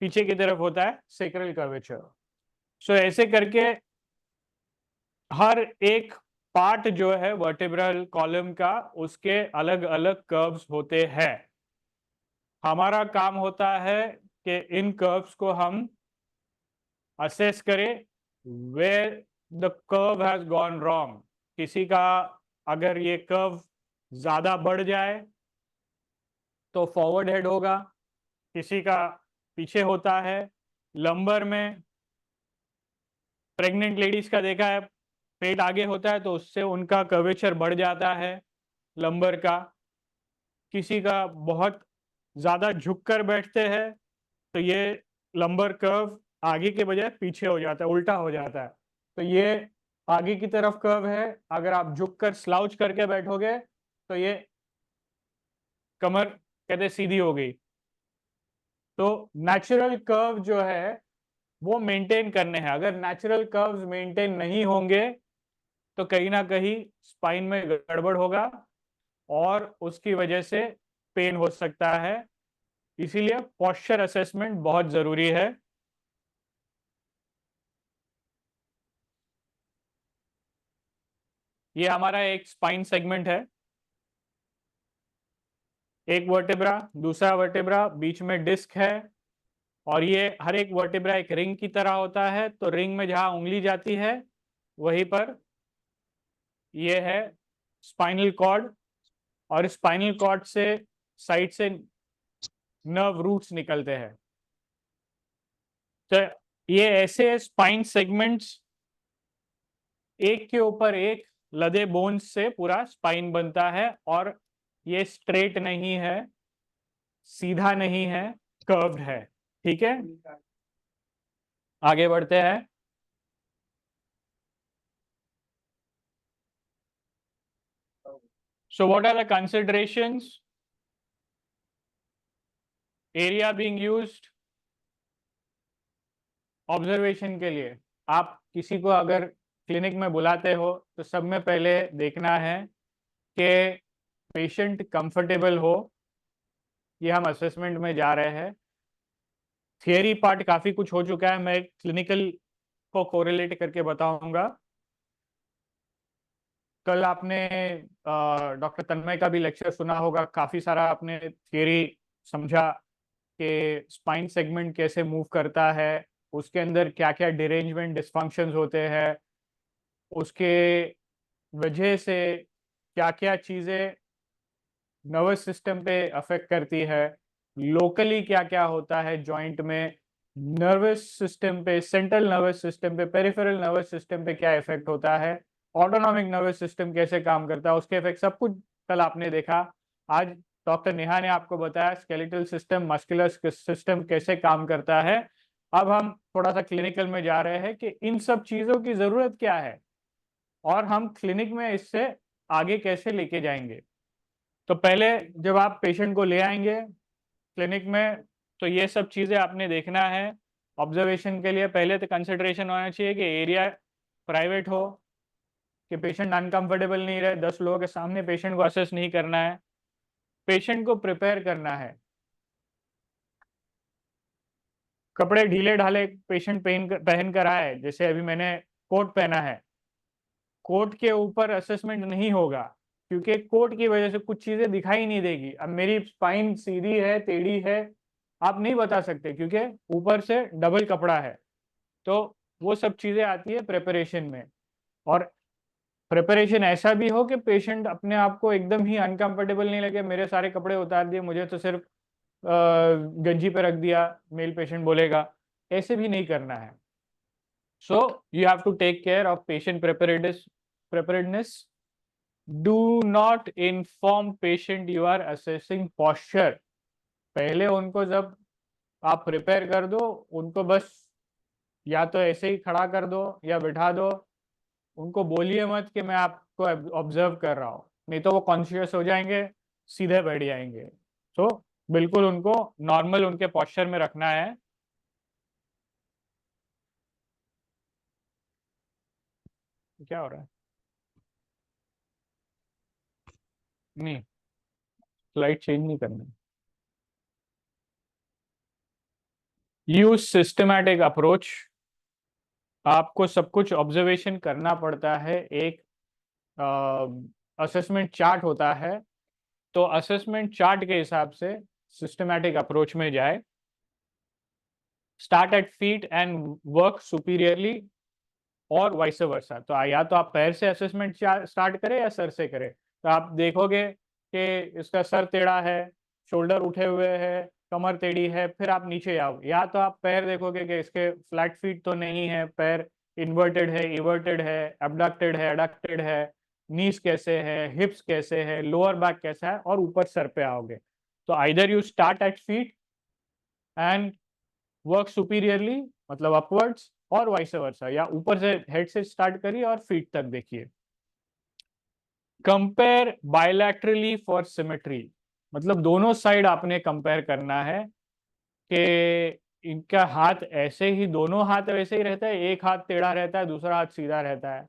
पीछे की तरफ होता है सेक्रल कर्वेचर। सो ऐसे करके हर एक पार्ट जो है वर्टेब्रल कॉलम का, उसके अलग अलग कर्व्स होते हैं। हमारा काम होता है कि इन कर्व्स को हम असेस करें where the curve has gone wrong. किसी का अगर ये कर्व ज्यादा बढ़ जाए तो फॉरवर्ड हेड होगा, किसी का पीछे होता है। लंबर में प्रेग्नेंट लेडीज का देखा है, पेट आगे होता है तो उससे उनका कर्वेचर बढ़ जाता है लंबर का। किसी का बहुत ज्यादा झुक कर बैठते हैं तो ये लंबर कर्व आगे के बजाय पीछे हो जाता है, उल्टा हो जाता है। तो ये आगे की तरफ कर्व है, अगर आप झुक कर स्लाउच करके बैठोगे तो ये कमर कहते सीधी हो गई। तो नेचुरल कर्व जो है वो मेंटेन करने हैं। अगर नेचुरल कर्व्स मेंटेन नहीं होंगे तो कहीं ना कहीं स्पाइन में गड़बड़ होगा और उसकी वजह से पेन हो सकता है। इसीलिए पोस्चर असेसमेंट बहुत जरूरी है। ये हमारा एक स्पाइन सेगमेंट है, एक वर्टेब्रा, दूसरा वर्टेब्रा, बीच में डिस्क है, और ये हर एक वर्टेब्रा एक रिंग की तरह होता है। तो रिंग में जहां उंगली जाती है वहीं पर ये है स्पाइनल कॉर्ड, और स्पाइनल कॉर्ड से साइड से नर्व रूट्स निकलते हैं। तो ये ऐसे स्पाइन सेगमेंट्स एक के ऊपर एक लदे बोन्स से पूरा स्पाइन बनता है, और ये स्ट्रेट नहीं है, सीधा नहीं है, कर्व्ड है। ठीक है, आगे बढ़ते हैं। So what are the considerations? Area being used observation के लिए। आप किसी को अगर क्लिनिक में बुलाते हो तो सब में पहले देखना है कि पेशेंट कंफर्टेबल हो। ये हम असेसमेंट में जा रहे हैं। थियरी पार्ट काफ़ी कुछ हो चुका है, मैं क्लिनिकल को कोरिलेट करके बताऊंगा। कल आपने डॉक्टर तन्मय का भी लेक्चर सुना होगा, काफ़ी सारा आपने थियरी समझा कि स्पाइन सेगमेंट कैसे मूव करता है, उसके अंदर क्या क्या डिरेंजमेंट डिस्फंक्शंस होते हैं, उसके वजह से क्या क्या चीज़ें नर्वस सिस्टम पे अफेक्ट करती है, लोकली क्या क्या होता है जॉइंट में, नर्वस सिस्टम पे, सेंट्रल नर्वस सिस्टम पे, पेरिफेरल नर्वस सिस्टम पे क्या इफेक्ट होता है, ऑटोनॉमिक नर्वस सिस्टम कैसे काम करता है, उसके इफेक्ट सब कुछ कल आपने देखा। आज डॉक्टर नेहा ने आपको बताया स्केलेटल सिस्टम, मस्कुलर सिस्टम कैसे काम करता है। अब हम थोड़ा सा क्लिनिकल में जा रहे हैं कि इन सब चीज़ों की ज़रूरत क्या है और हम क्लिनिक में इससे आगे कैसे लेके जाएंगे। तो पहले जब आप पेशेंट को ले आएंगे क्लिनिक में तो ये सब चीज़ें आपने देखना है। ऑब्जर्वेशन के लिए पहले तो कंसिडरेशन होना चाहिए कि एरिया प्राइवेट हो, कि पेशेंट अनकंफर्टेबल नहीं रहे, 10 लोगों के सामने पेशेंट को असेस नहीं करना है, पेशेंट को प्रिपेयर करना है। कपड़े ढीले ढाले पेशेंट पहन कर आए, जैसे अभी मैंने कोट पहना है, कोट के ऊपर असेसमेंट नहीं होगा क्योंकि कोट की वजह से कुछ चीजें दिखाई नहीं देगी। अब मेरी स्पाइन सीधी है, टेढ़ी है, आप नहीं बता सकते क्योंकि ऊपर से डबल कपड़ा है। तो वो सब चीजें आती है प्रिपरेशन में, और प्रिपरेशन ऐसा भी हो कि पेशेंट अपने आप को एकदम ही अनकंफर्टेबल नहीं लगे, मेरे सारे कपड़े उतार दिए, मुझे तो सिर्फ गंजी पे रख दिया, मेल पेशेंट बोलेगा, ऐसे भी नहीं करना है। So you have to take care of patient preparedness do not inform patient you are assessing posture. पहले उनको जब आप प्रिपेयर कर दो, उनको बस या तो ऐसे ही खड़ा कर दो या बिठा दो, उनको बोलिए मत कि मैं आपको ऑब्जर्व कर रहा हूँ, नहीं तो वो कॉन्शियस हो जाएंगे, सीधे बैठ जाएंगे। तो बिल्कुल उनको नॉर्मल उनके पॉस्चर में रखना है। क्या हो रहा है? नहीं, स्लाइड चेंज नहीं करना। Use systematic approach. आपको सब कुछ ऑब्जर्वेशन करना पड़ता है। एक असेसमेंट चार्ट होता है, तो असेसमेंट चार्ट के हिसाब से सिस्टमैटिक अप्रोच में जाए। Start at feet and work superiorly और वाइस वर्सा। तो या तो आप पैर से असेसमेंट स्टार्ट करें या सर से करें। तो आप देखोगे कि इसका सर टेढ़ा है, शोल्डर उठे हुए हैं, कमर टेढ़ी है, फिर आप नीचे आओ। या तो आप पैर देखोगे कि इसके फ्लैट फीट तो नहीं है, पैर इन्वर्टेड है, इवर्टेड है, एबडक्टेड है, एडक्टेड है, नीज कैसे है, हिप्स कैसे है, लोअर बैक कैसा है, और ऊपर सर पे आओगे। तो either you start at feet and work superiorly, मतलब अपवर्ड्स, और वाइस वर्सा, या ऊपर से हेड से स्टार्ट करिए और फीट तक देखिए। कंपेयर बायलैटरली फॉर सिमेट्री, मतलब दोनों साइड आपने कंपेयर करना है कि इनका हाथ ऐसे ही, दोनों हाथ वैसे ही रहता है, एक हाथ टेढ़ा रहता है, दूसरा हाथ सीधा रहता है।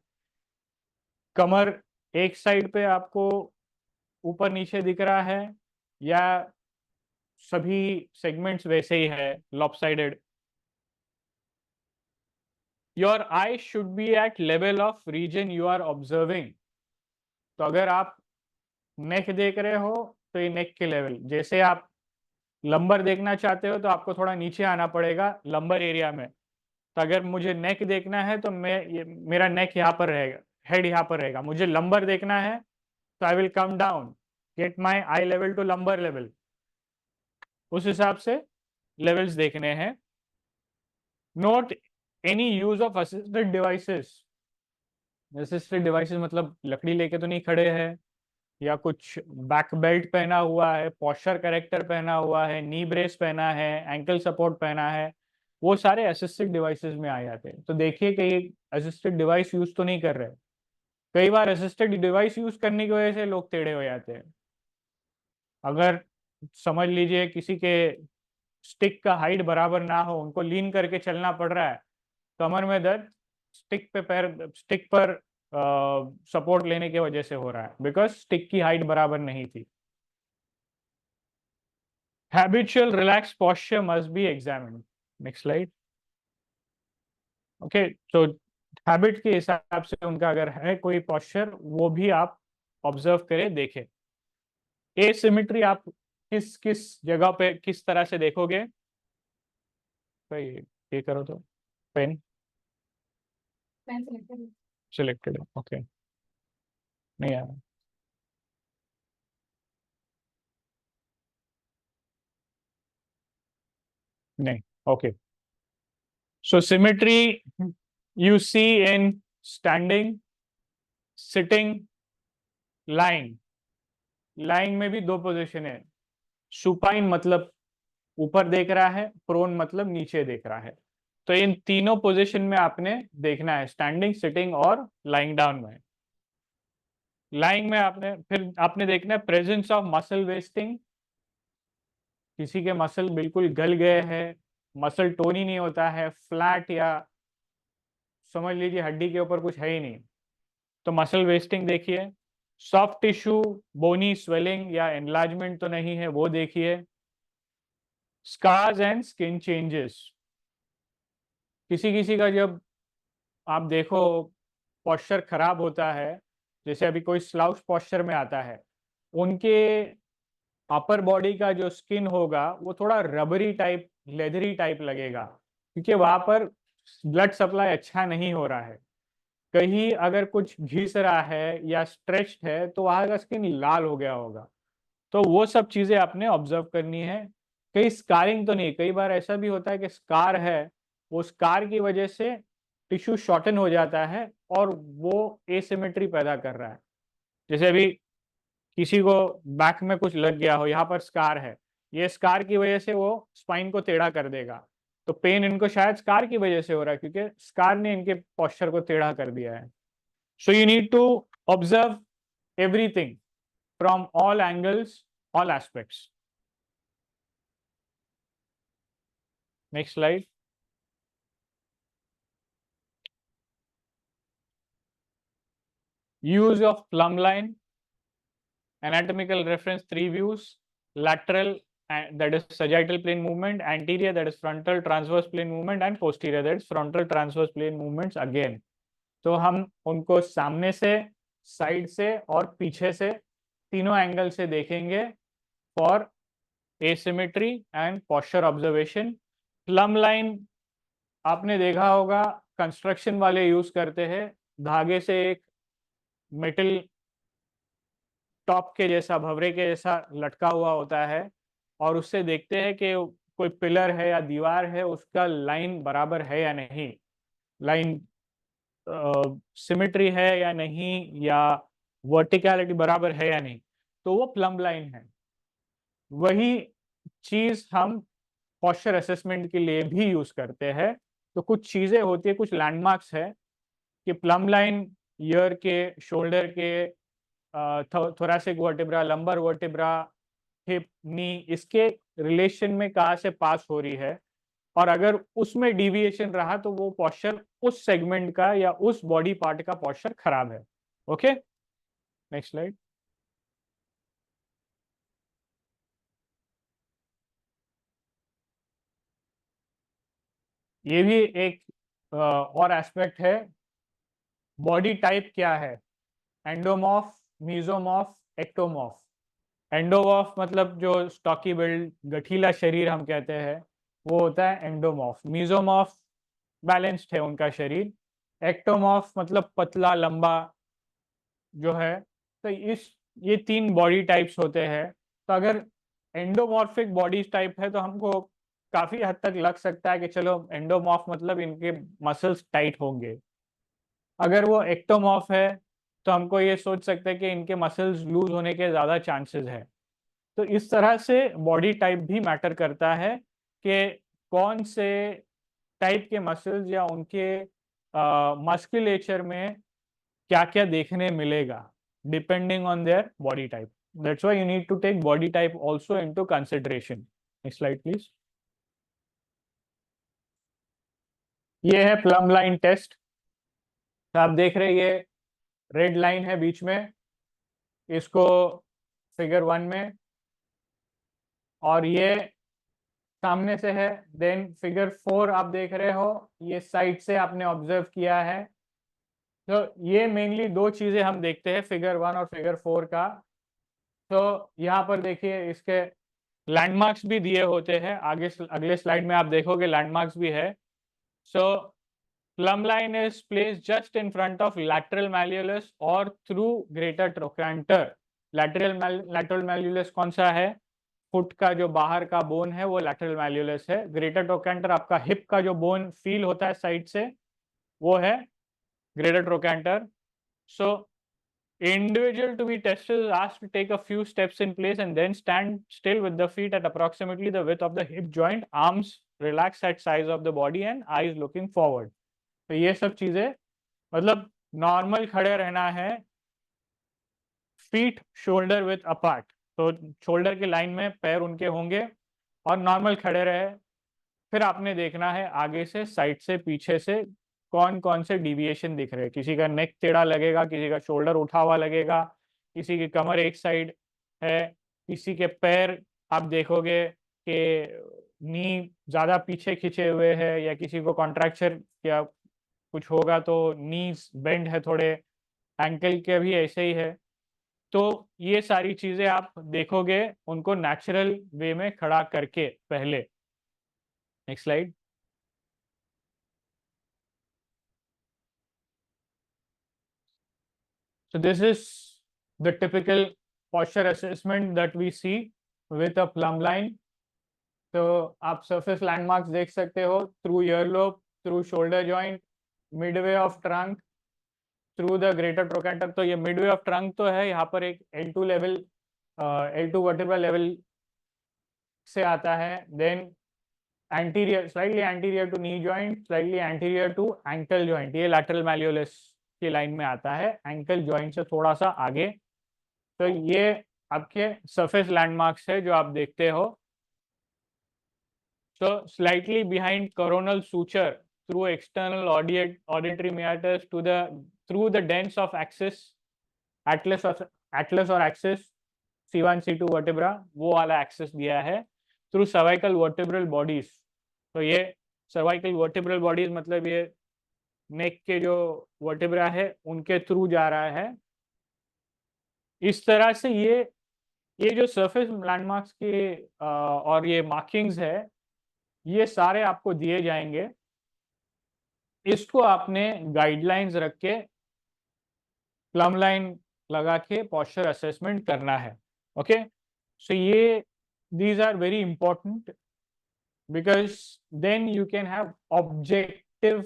कमर एक साइड पे आपको ऊपर नीचे दिख रहा है, या सभी सेगमेंट्स वैसे ही है, lopsided. Your eye should be at level of region you are observing. तो अगर आप नेक देख रहे हो तो ये नेक के लेवल, जैसे आप लंबर देखना चाहते हो तो आपको थोड़ा नीचे आना पड़ेगा लंबर एरिया में। तो अगर मुझे नेक देखना है तो मेरा नेक यहाँ पर रहेगा, हेड यहाँ पर रहेगा। मुझे लंबर देखना है तो I will come down, get my eye level to lumbar level. उस हिसाब से लेवल्स देखने हैं। Note any use of assisted devices. Assisted devices मतलब लकड़ी लेके तो नहीं खड़े हैं, या कुछ बैक बेल्ट पहना हुआ है, पॉस्चर करेक्टर पहना हुआ है, नी ब्रेस पहना है, एंकल सपोर्ट पहना है, वो सारे असिस्टेड डिवाइसेस में आ जाते हैं। तो देखिए कि ये असिस्टेड डिवाइस यूज तो नहीं कर रहे। कई बार असिस्टेड डिवाइस यूज करने की वजह से लोग टेढ़े हो जाते हैं। अगर समझ लीजिए किसी के स्टिक का हाइट बराबर ना हो, उनको लीन करके चलना पड़ रहा है, कमर में दर्द स्टिक पर सपोर्ट लेने की वजह से हो रहा है, बिकॉज स्टिक की हाइट बराबर नहीं थी। Habitual relaxed posture must be examined. Next slide. Okay, तो हैबिट के हिसाब से उनका अगर है कोई पॉस्चर, वो भी आप ऑब्जर्व करें, देखें। एसिमेट्री आप किस किस जगह पे किस तरह से देखोगे? भाई ये करो तो पेन सिलेक्टेड है, ओके, नहीं आ रहा। नहीं, okay. So symmetry you see in standing, sitting, lying. Lying में भी दो पोजीशन है। सुपाइन मतलब ऊपर देख रहा है, प्रोन मतलब नीचे देख रहा है। तो इन तीनों पोजीशन में आपने देखना है, स्टैंडिंग, सिटिंग और लाइंग डाउन में। लाइंग में आपने देखना है प्रेजेंस ऑफ मसल वेस्टिंग। किसी के मसल बिल्कुल गल गए हैं, मसल टोन ही नहीं होता है, फ्लैट, या समझ लीजिए हड्डी के ऊपर कुछ है ही नहीं, तो मसल वेस्टिंग देखिए। सॉफ्ट टिश्यू, बोनी स्वेलिंग या एनलार्जमेंट तो नहीं है, वो देखिए। Scars and skin changes. किसी किसी का जब आप देखो पॉस्चर खराब होता है, जैसे अभी कोई स्लाउच पॉस्चर में आता है, उनके अपर बॉडी का जो स्किन होगा वो थोड़ा रबरी टाइप, लेदरी टाइप लगेगा, क्योंकि वहां पर ब्लड सप्लाई अच्छा नहीं हो रहा है। कहीं अगर कुछ घिस रहा है या स्ट्रेच्ड है तो वहां का स्किन लाल हो गया होगा। तो वो सब चीजें आपने ऑब्जर्व करनी है। कहीं स्कारिंग तो नहीं, कई बार ऐसा भी होता है कि स्कार है, वो स्कार की वजह से टिश्यू शॉर्टन हो जाता है और वो एसिमेट्री पैदा कर रहा है। जैसे अभी किसी को बैक में कुछ लग गया हो, यहाँ पर स्कार है, ये स्कार की वजह से वो स्पाइन को टेढ़ा कर देगा, तो पेन इनको शायद स्कार की वजह से हो रहा है, क्योंकि स्कार ने इनके पोस्चर को टेढ़ा कर दिया है. So you need to observe everything from all angles, all aspects. Next slide. Use of plumb line, anatomical reference, 3 views, lateral, that is sagittal plane movement, anterior, that is frontal transverse plane movement, and posterior, that is frontal transverse plane movements again. तो हम उनको सामने से, side से और पीछे से तीनों एंगल से देखेंगे for asymmetry and posture observation. Plum line आपने देखा होगा कंस्ट्रक्शन वाले यूज करते हैं, धागे से एक मेटल टॉप के जैसा, भंवरे के जैसा लटका हुआ होता है, और उससे देखते हैं कि कोई पिलर है या दीवार है, उसका लाइन बराबर है या नहीं, लाइन सिमेट्री है या नहीं, या वर्टिकलिटी बराबर है या नहीं, तो वो प्लम लाइन है. वही चीज हम पोस्चर असेसमेंट के लिए भी यूज करते हैं. तो कुछ चीजें होती है, कुछ लैंडमार्क्स है कि प्लम लाइन ईयर के, शोल्डर के, thoracic vertebra, lumbar vertebra, hip, knee, इसके रिलेशन में कहाँ से पास हो रही है, और अगर उसमें डिविएशन रहा तो वो पोस्चर उस सेगमेंट का या उस बॉडी पार्ट का पोस्चर खराब है. Okay, next slide. ये भी एक और एस्पेक्ट है, बॉडी टाइप क्या है, एंडोमॉर्फ, मीजोमॉर्फ, एक्टोमॉर्फ. एंडोमॉर्फ मतलब जो स्टॉकी बिल्ड, गठीला शरीर हम कहते हैं, वो होता है एंडोमॉर्फ. मीजोमॉर्फ बैलेंस्ड है उनका शरीर. एक्टोमॉर्फ मतलब पतला लंबा जो है. तो ये 3 बॉडी टाइप्स होते हैं. तो अगर एंडोमॉर्फिक बॉडी टाइप है तो हमको काफी हद तक लग सकता है कि चलो एंडोमॉर्फ मतलब इनके मसल्स टाइट होंगे. अगर वो एक्टोमॉर्फ है तो हमको ये सोच सकते हैं कि इनके मसल्स लूज होने के ज़्यादा चांसेस है. तो इस तरह से बॉडी टाइप भी मैटर करता है कि कौन से टाइप के मसल्स या उनके मस्कुलेचर में क्या क्या देखने मिलेगा, depending on their body type. That's why you need to take body type also into consideration. Next slide please. ये है प्लम लाइन टेस्ट. आप देख रहे हैं ये रेड लाइन है बीच में, इसको फिगर 1 में, और ये सामने से है. देन फिगर 4 आप देख रहे हो, ये साइड से आपने ऑब्जर्व किया है. तो ये मेनली 2 चीजें हम देखते हैं फिगर 1 और फिगर 4 का. तो यहाँ पर देखिए इसके लैंडमार्क्स भी दिए होते हैं, आगे अगले स्लाइड में आप देखोगे लैंडमार्क्स भी है. सो plumb line is placed just in front of lateral malleolus or through greater trochanter. lateral malleolus कौन सा है, फुट का जो बाहर का बोन है वो lateral malleolus है. greater trochanter आपका हिप का जो बोन फील होता है साइड से, वो है greater trochanter. so individual to be tested is asked to take a few steps in place and then stand still with the feet at approximately the width of the hip joint, arms relaxed at size of the body and eyes looking forward. तो ये सब चीजें, मतलब normal खड़े रहना है, feet shoulder with apart, तो shoulder के लाइन में पैर उनके होंगे और नॉर्मल खड़े रहे. फिर आपने देखना है आगे से, साइड से, पीछे से कौन कौन से डिविएशन दिख रहे हैं. किसी का नेक टेढ़ा लगेगा, किसी का शोल्डर उठा हुआ लगेगा, किसी की कमर एक साइड है, किसी के पैर आप देखोगे कि नी ज्यादा पीछे खिंचे हुए है, या किसी को कॉन्ट्रैक्चर या कुछ होगा तो नीज बेंड है थोड़े, एंकल के भी ऐसे ही है. तो ये सारी चीजें आप देखोगे उनको नेचुरल वे में खड़ा करके पहले. Next slide. So this is the typical posture assessment that we see with a plumb line. तो आप surface landmarks देख सकते हो, through earlobe, through shoulder joint, midway of trunk. Through the greater trochanter. तो ये मिडवे ऑफ ट्रंक तो है, यहाँ पर एक L2 level, L2 vertebral level से आता है। Then anterior, slightly anterior to knee joint, slightly anterior to ankle joint, ये लैटरल मैल्योलस की लाइन में आता है, एंकल जॉइंट से थोड़ा सा आगे। तो ये आपके सरफेस लैंडमार्क्स है जो आप देखते हो। So slightly behind coronal suture through external auditory meatus to the through the dens of axis, atlas or axis, C1 C2 vertebra, वो वाला axis दिया है। through cervical vertebral bodies, तो ये cervical vertebral bodies मतलब ये neck के जो vertebra है उनके थ्रू जा रहा है। इस तरह से ये जो सरफेस लैंडमार्क्स के और ये मार्किंग्स है, ये सारे आपको दिए जाएंगे। इसको आपने गाइडलाइंस रख के प्लम लाइन लगा के पोस्चर असेसमेंट करना है। ओके, सो ये these are very important because then you can have objective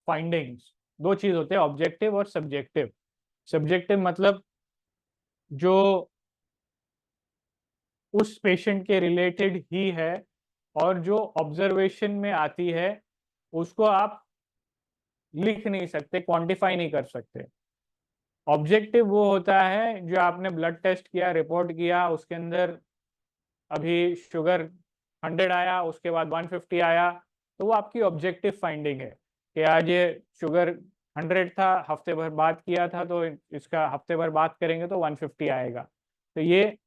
findings. दो चीज होते हैं, ऑब्जेक्टिव और सब्जेक्टिव। सब्जेक्टिव मतलब जो उस पेशेंट के रिलेटेड ही है और जो ऑब्जर्वेशन में आती है उसको आप लिख नहीं सकते, क्वांटिफाई नहीं कर सकते। ऑब्जेक्टिव वो होता है जो आपने ब्लड टेस्ट किया, रिपोर्ट किया, उसके अंदर अभी शुगर 100 आया, उसके बाद 150 आया, तो वो आपकी ऑब्जेक्टिव फाइंडिंग है कि आज ये शुगर 100 था, हफ्ते भर बाद किया था, तो इसका हफ्ते भर बाद करेंगे तो 150 आएगा। तो ये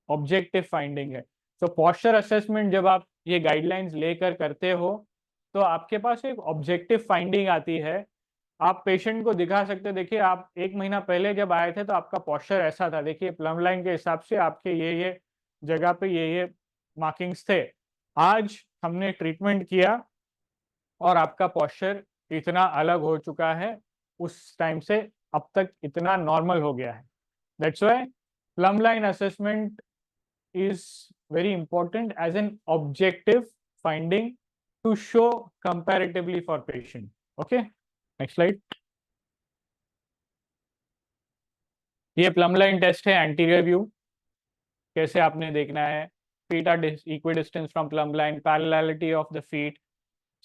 ऑब्जेक्टिव फाइंडिंग है। तो पोस्चर असेसमेंट जब आप ये गाइडलाइंस लेकर करते हो तो आपके पास एक ऑब्जेक्टिव फाइंडिंग आती है। आप पेशेंट को दिखा सकते, देखिए आप 1 महीना पहले जब आए थे तो आपका पोस्चर ऐसा था, देखिए प्लम लाइन के हिसाब से आपके ये जगह पे ये मार्किंग्स थे। आज हमने ट्रीटमेंट किया और आपका पोस्चर इतना अलग हो चुका है, उस टाइम से अब तक इतना नॉर्मल हो गया है। That's why plum line assessment is very important as an objective finding to show comparatively for patient. Okay, next slide. ये प्लम लाइन टेस्ट है, एंटीरियर व्यू कैसे आपने देखना है। feet are equidistant from plumb line, parallelity of the feet,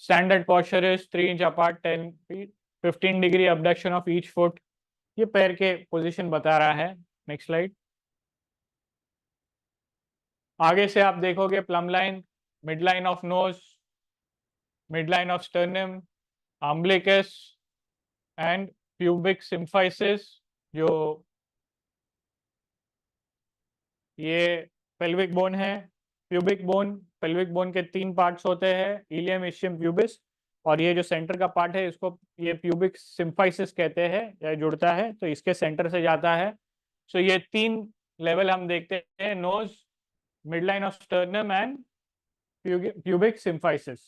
standard posture is 3 inch apart, 10 feet, 15 degree abduction of each foot, ये पैर के position बता रहा है। Next slide. आगे से आप देखोगे plum line, mid line of nose, mid line of sternum, umbilicus and pubic symphysis, जो ये पेल्विक बोन है। प्यूबिक बोन, पेल्विक बोन के 3 पार्ट्स होते हैं, इलियम, इशियम, प्यूबिस, और ये जो सेंटर का पार्ट है इसको ये प्यूबिक सिम्फाइसिस कहते हैं, या जुड़ता है तो इसके सेंटर से जाता है। सो ये 3 लेवल हम देखते हैं, nose, midline of sternum and pubic symphysis.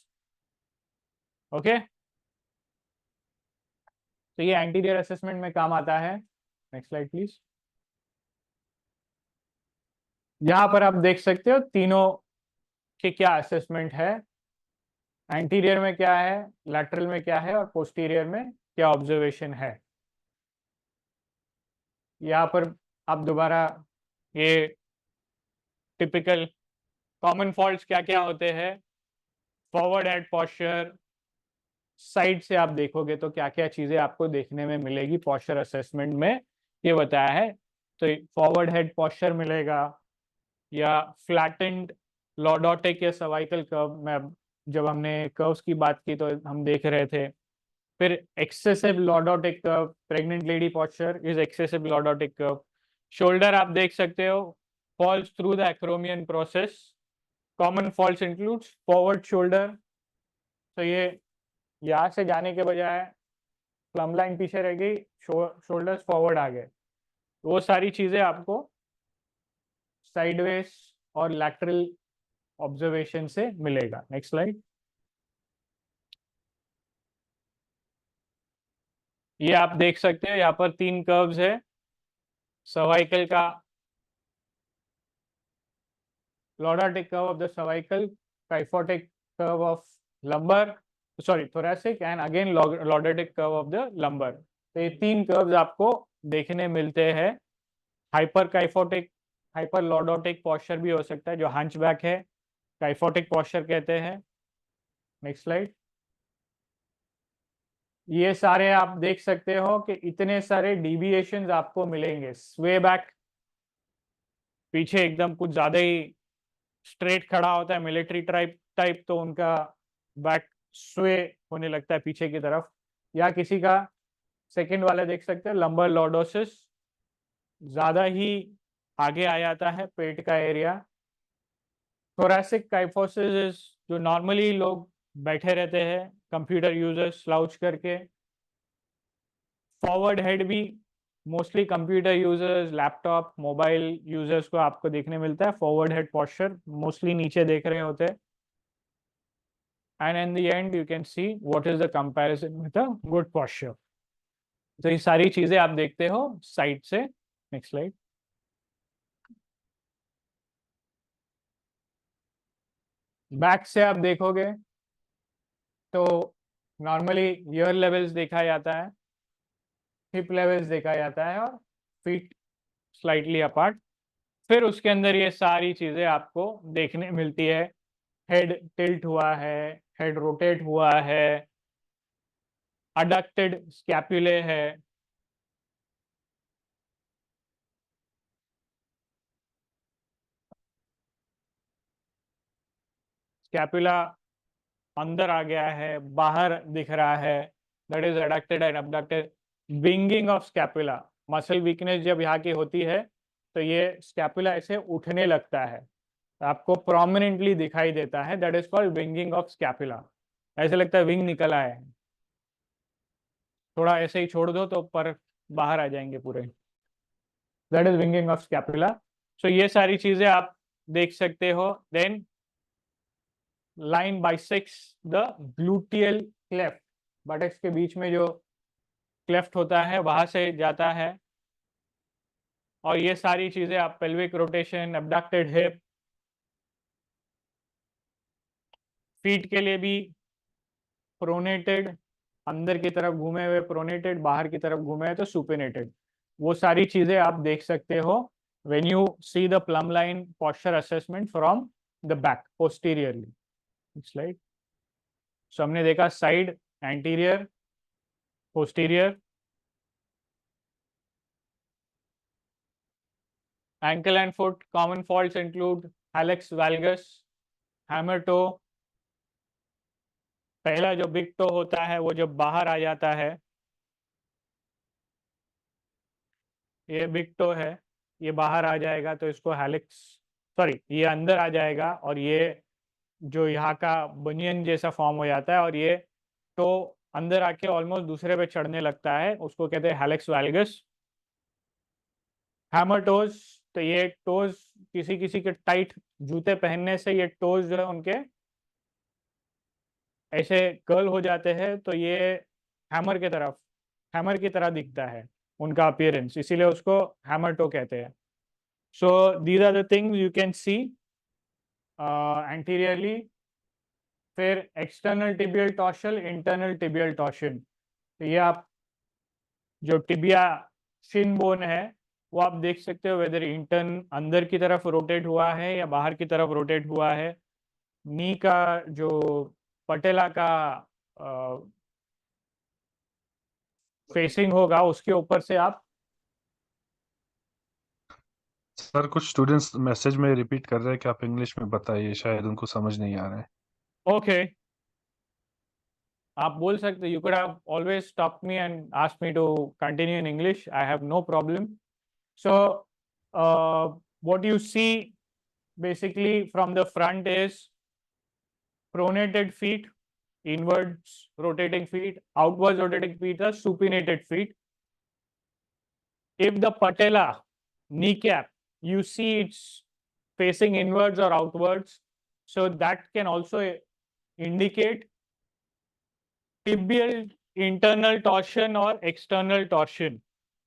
Okay, तो ये एंटीरियर असेसमेंट में काम आता है। Next slide please. यहाँ पर आप देख सकते हो तीनों के क्या असेसमेंट है, एंटीरियर में क्या है, लैटरल में क्या है और पोस्टीरियर में क्या ऑब्जर्वेशन है। यहाँ पर आप दोबारा ये टिपिकल कॉमन फॉल्ट्स क्या क्या होते हैं, फॉरवर्ड हेड पोस्चर, साइड से आप देखोगे तो क्या क्या चीजें आपको देखने में मिलेगी पोस्चर असेसमेंट में, ये बताया है। तो फॉरवर्ड हेड पोस्चर मिलेगा, या फ्लैटेंड लॉर्डोटिक या सर्वाइकल कर्व में जब हमने कर्व्स की बात की तो हम देख रहे थे। फिर excessive lordotic curve, pregnant lady posture is excessive lordotic curve. Shoulder आप देख सकते हो, falls through the acromion process. Common faults includes forward shoulder. तो ये यहाँ से जाने के बजाय प्लम लाइन पीछे रह गई, शोल्डर्स फॉरवर्ड आ गए, वो सारी चीजें आपको साइडवेज और लैटरल ऑब्जर्वेशन से मिलेगा। Next slide. ये आप देख सकते हो, यहाँ पर 3 कर्व्स है, सर्वाइकल का lordotic curve of the cervical, kyphotic curve of lumbar, sorry, thoracic, and again lordotic curve of the lumbar. तो ये 3 कर्व्स आपको देखने मिलते हैं। Hyper kyphotic, hyper lordotic posture भी हो सकता है, जो हंचबैक है, काइफोटिक पोस्चर कहते हैं। Next slide. ये सारे आप देख सकते हो कि इतने सारे डिविएशंस आपको मिलेंगे। स्वे बैक, पीछे एकदम कुछ ज्यादा ही स्ट्रेट खड़ा होता है मिलिट्री टाइप, तो उनका बैक स्वे होने लगता है पीछे की तरफ। या किसी का सेकंड वाला देख सकते हैं, लंबर लॉर्डोसिस, ज्यादा ही आगे आ जाता है पेट का एरिया। थोरैसिक काइफोसिस जो नॉर्मली लोग बैठे रहते हैं, कंप्यूटर यूजर्स स्लाउच करके। फॉरवर्ड हेड भी mostly computer users, laptop, mobile users को आपको देखने मिलता है। फॉरवर्ड हेड पोस्चर मोस्टली नीचे देख रहे होते हैं। And in the end you can see what is the comparison with a good posture. तो ये सारी चीजें आप देखते हो साइड से। Next slide. बैक से आप देखोगे तो नॉर्मली ईयर लेवल्स देखा जाता है, हिप लेवल्स देखा जाता है और फीट स्लाइटली अपार्ट। फिर उसके अंदर ये सारी चीजें आपको देखने मिलती है। हेड टिल्ट हुआ है, हेड रोटेट हुआ है, अडक्टेड स्कैपुले है, स्कैपुला अंदर आ गया है, बाहर दिख रहा है, that is adducted and abducted. Winging of scapula, muscle weakness जब यहाँ की होती है तो ये स्कैपुला ऐसे उठने लगता है, आपको प्रोमिनेंटली दिखाई देता है, that is called winging of scapula. ऐसे लगता है विंग निकल आए हैं, थोड़ा ऐसे ही छोड़ दो तो पर बाहर आ जाएंगे पूरे, that is winging of scapula. So ये सारी चीजें आप देख सकते हो। Then line bisects the gluteal cleft, buttocks के बीच में जो क्लेफ्ट होता है वहां से जाता है। और ये सारी चीजें आप pelvic rotation, abducted hip, feet के लिए भी प्रोनेटेड, अंदर की तरफ घूमे हुए प्रोनेटेड, बाहर की तरफ घूमे हुए तो सुपिनेटेड, वो सारी चीजें आप देख सकते हो when you see the plum line posture assessment from the back posteriorly. Slide. So हमने देखा side, anterior, posterior. Ankle and foot common faults include hallux valgus, hammer toe। पहला जो बिग टो होता है वो जब बाहर आ जाता है, ये बिग टो है, ये बाहर आ जाएगा तो इसको हेलिक्स, सॉरी ये अंदर आ जाएगा और ये जो यहाँ का बनियन जैसा फॉर्म हो जाता है और ये टो अंदर आके ऑलमोस्ट दूसरे पे चढ़ने लगता है, उसको कहते हैं हेलिक्स वैल्गस। हैमर टोज, तो ये टोज किसी किसी के टाइट जूते पहनने से ये टोज जो है उनके ऐसे कर्ल हो जाते हैं, तो ये हैमर के तरफ, हैमर की तरह दिखता है उनका अपीयरेंस, इसीलिए उसको हैमर टो कहते हैं। So these are the things you can see anteriorly. फिर external tibial torsion, internal tibial torsion, तो ये आप जो टिबिया शिन बोन है वो आप देख सकते हो वेदर इंटर्न अंदर की तरफ रोटेट हुआ है या बाहर की तरफ रोटेट हुआ है। नी का जो पटेला का फेसिंग होगा उसके ऊपर से आप, सर कुछ स्टूडेंट्स मैसेज में रिपीट कर रहे हैं कि आप इंग्लिश में बताइए, शायद उनको समझ नहीं आ रहा है। ओके आप बोल सकते, you could have always stop me and ask me to continue in English, I have no problem. So what you see basically from the front is pronated feet, inwards rotating feet, outwards rotating feet are supinated feet. If the patella, kneecap, you see it's facing inwards or outwards, so that can also indicate tibial internal torsion or external torsion.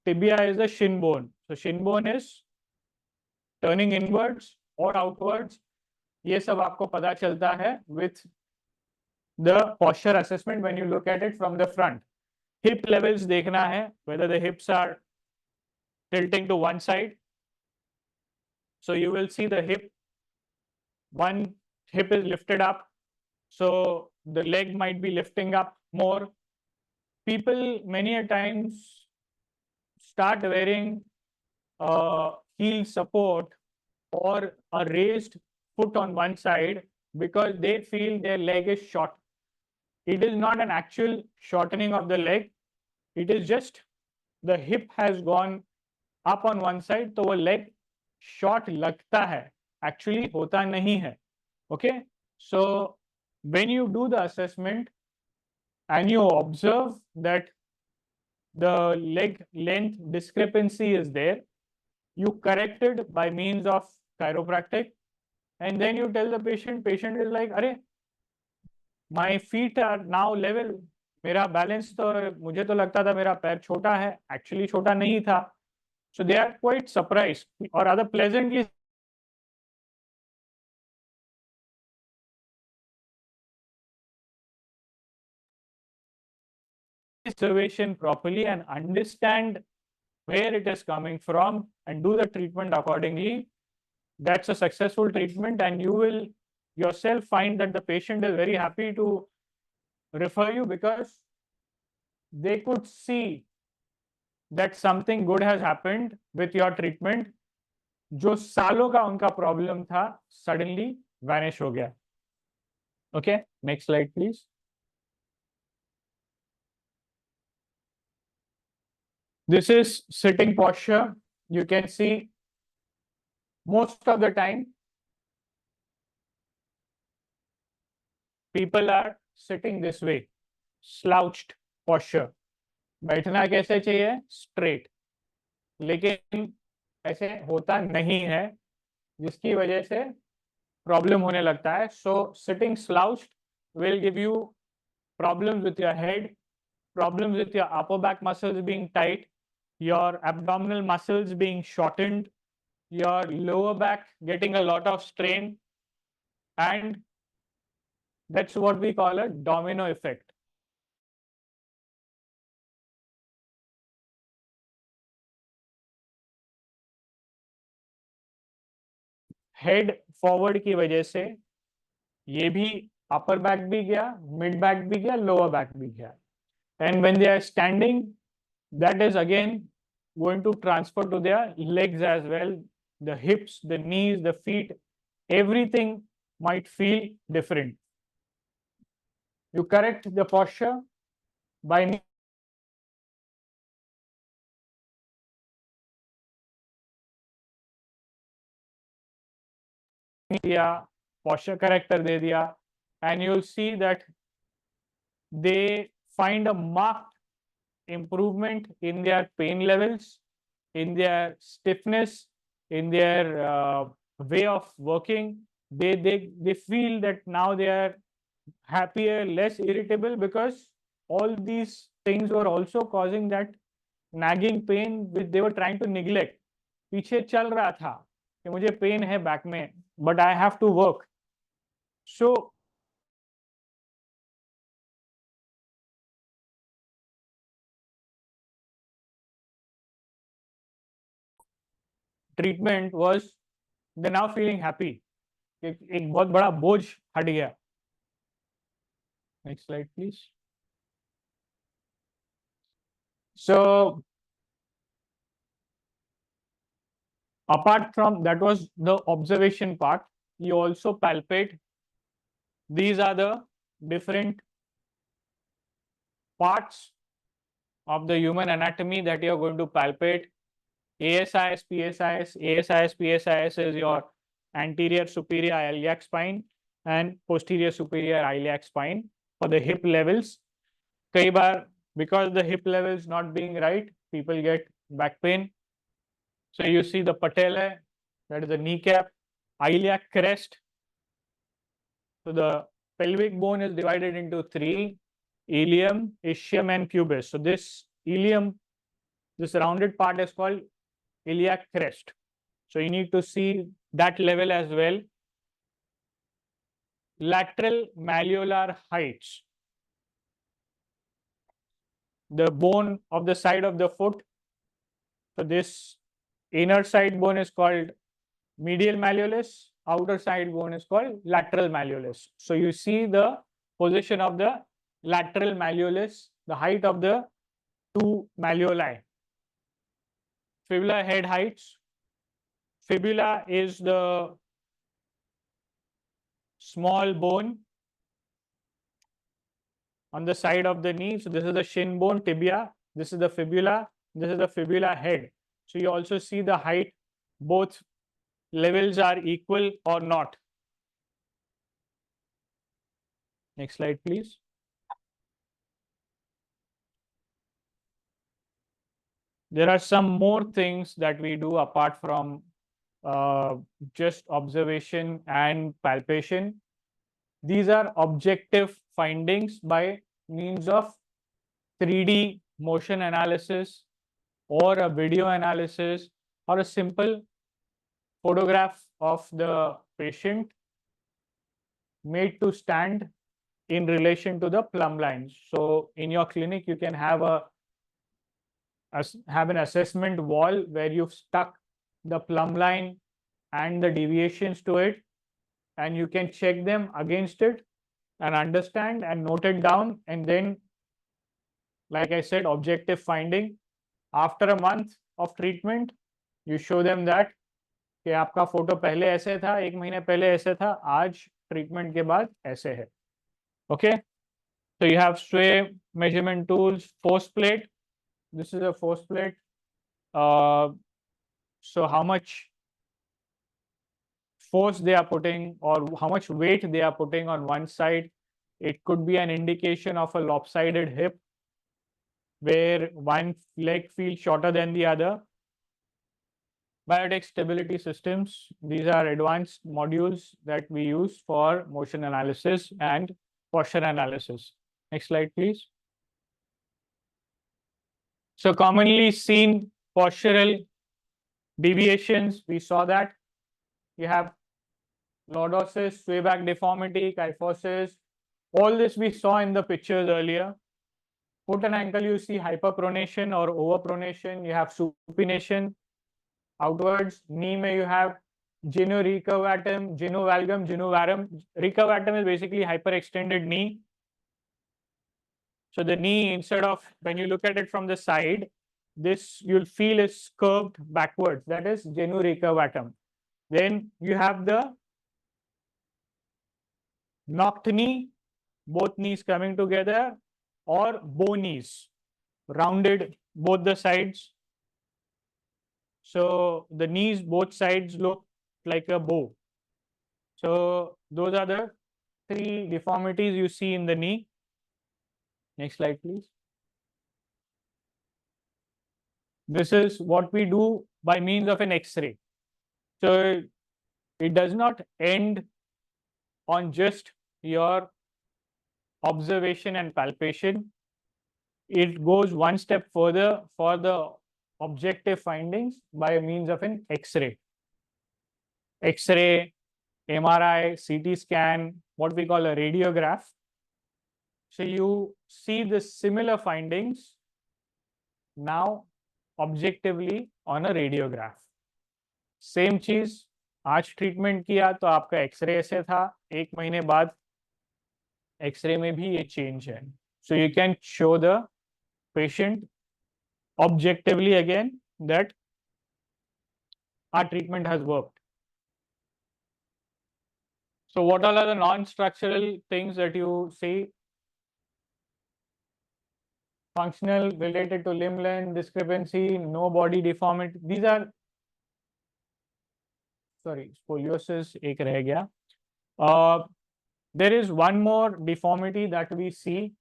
Tibia is the shin bone, so shin bone is turning inwards और outwards, ये सब आपको पता चलता है with the posture assessment when you look at it from the front. hip levels देखना है, whether the hips are tilting to one side. So you will see the hip, one hip is lifted up, so the leg might be lifting up more. People many a times start wearing heel support or a raised foot on one side because they feel their leg is short. It is not an actual shortening of the leg. It is just the hip has gone up on one side, तो वो leg short लगता है, actually होता नहीं है. Okay, so when you do the assessment and you observe that the leg length discrepancy is there, you correct it by means of chiropractic, and then you tell the patient is like, अरे my feet are now level, मेरा balance तो मुझे तो लगता था मेरा पैर छोटा है, actually छोटा नहीं था. So they are quite surprised or rather pleasantly observation properly and understand where it is coming from and do the treatment accordingly. That's a successful treatment, and you will yourself find that the patient is very happy to refer you because they could see that something good has happened with your treatment. जो सालों का उनका problem था suddenly vanish हो गया. Okay, next slide please. This is sitting posture. You can see most of the time people are sitting this way, slouched posture. बैठना कैसे चाहिए? Straight. लेकिन ऐसे होता नहीं है, जिसकी वजह से प्रॉब्लम होने लगता है. So sitting slouched will give you problems with your head, problems with your upper back muscles being tight, your abdominal muscles being shortened, your lower back getting a lot of strain, and that's what we call a domino effect. Head forward की वजह से ये भी upper back भी गया, mid back भी गया, lower back भी गया. And when they are standing, that is again going to transfer to their legs as well. The hips, the knees, the feet, everything might feel different. You correct the posture by दिया, posture corrector दे दिया, and you'll see that they find a marked improvement in their pain levels, in their stiffness, in their way of working. They feel that now they are happier, less irritable, because all these things were also causing that nagging pain which they were trying to neglect. पीछे चल रहा था कि मुझे pen है back में, but I have to work. So treatment was they're now feeling happy. एक बहुत बड़ा बोझ हट गया. Next slide please. So apart from that was the observation part, you also palpate. These are the different parts of the human anatomy that you are going to palpate. ASIS, PSIS. ASIS, PSIS is your anterior superior iliac spine and posterior superior iliac spine for the hip levels. कई बार because the hip levels not being right, people get back pain. So you see the patella, that is the kneecap, iliac crest. So the pelvic bone is divided into three: ilium, ischium, and pubis. So this ilium, this rounded part is called iliac crest. So you need to see that level as well. Lateral malleolar heights. the bone of the side of the foot. So this inner side bone is called medial malleolus, outer side bone is called lateral malleolus. So you see the position of the lateral malleolus, the height of the two malleoli. Fibula head heights. Fibula is the small bone on the side of the knee. So this is the shin bone, tibia. This is the fibula. This is the fibula head. So you also see the height, both levels are equal or not. Next slide, please. There are some more things that we do apart from just observation and palpation. These are objective findings by means of 3D motion analysis or a video analysis or a simple photograph of the patient made to stand in relation to the plumb lines. So in your clinic, you can have an assessment wall where you've stuck the plumb line and the deviations to it, and you can check them against it and understand and note it down. And then, like I said, objective finding. After a month of treatment, you show them that कि आपका photo पहले ऐसे था, एक महीने पहले ऐसे था, आज ट्रीटमेंट के बाद ऐसे है. Okay, so you have sway measurement tools, force plate. This is a force plate. So how much force they are putting or how much weight they are putting on one side. It could be an indication of a lopsided hip where one leg feels shorter than the other. Biodex stability systems. These are advanced modules that we use for motion analysis and posture analysis. Next slide, please. So commonly seen postural deviations, we saw that. You have lordosis, sway back deformity, kyphosis. All this we saw in the pictures earlier. Foot and ankle, you see hyperpronation or overpronation. You have supination outwards. Knee, you have genu-recurvatum, genu-valgum, genu-varum. Recurvatum is basically hyperextended knee. So the knee, instead of when you look at it from the side, this you'll feel is curved backwards. That is genu-recurvatum. Then you have the knocked knee, both knees coming together, or bow knees, rounded both the sides. So the knees, both sides look like a bow. So those are the three deformities you see in the knee. Next slide, please. This is what we do by means of an X-ray. So it does not end on just your observation and palpation. It goes one step further for the objective findings by means of an X-ray. X-ray, MRI, CT scan, what we call a radiograph. So you see the similar findings now objectively on a radiograph. Same चीज आज treatment किया तो आपका x ray ऐसे था, एक महीने बाद एक्सरे में भी ये चेंज है. So you can show the patient objectively again that our treatment has worked. So what all are the non-structural things that you see? Functional, related to limb length, discrepancy, no body deformity. These are, sorry, scoliosis एक रह गया. There is one more deformity that we see.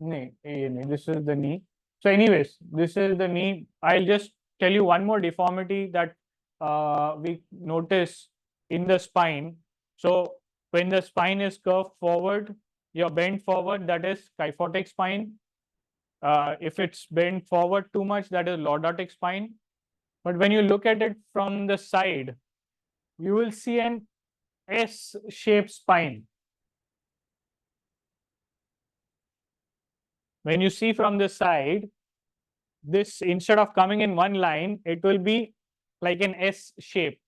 This is the knee. So anyways, this is the knee. I'll just tell you one more deformity that we notice in the spine. So when the spine is curved forward, you're bent forward, that is kyphotic spine. If it's bent forward too much, that is lordotic spine. But when you look at it from the side, you will see an S-shaped spine. When you see from the side, this instead of coming in one line, it will be like an S shape.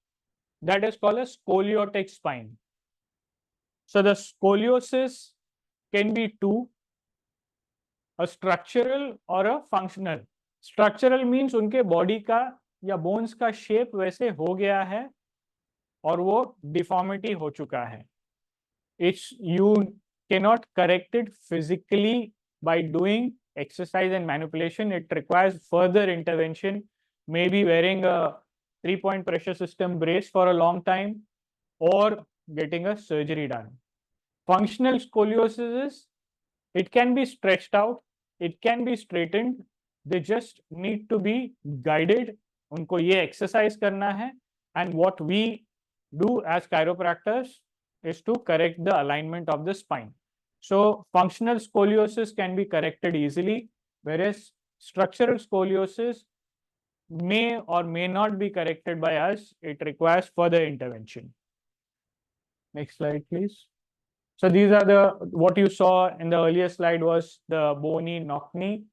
That is called a scoliotic spine. So the scoliosis can be two, a structural or a functional. Structural means उनके body का या bones का shape वैसे हो गया है और वो deformity हो चुका है. It's you cannot correct it physically by doing exercise and manipulation. It requires further intervention, maybe wearing a 3-point pressure system brace for a long time or getting a surgery done. Functional scoliosis is, it can be stretched out, it can be straightened, they just need to be guided. उनको ये exercise करना है, and what we do as chiropractors is to correct the alignment of the spine. So functional scoliosis can be corrected easily, whereas structural scoliosis may or may not be corrected by us. It requires further intervention. Next slide, please. So these are what you saw in the earlier slide was the bony knock knee.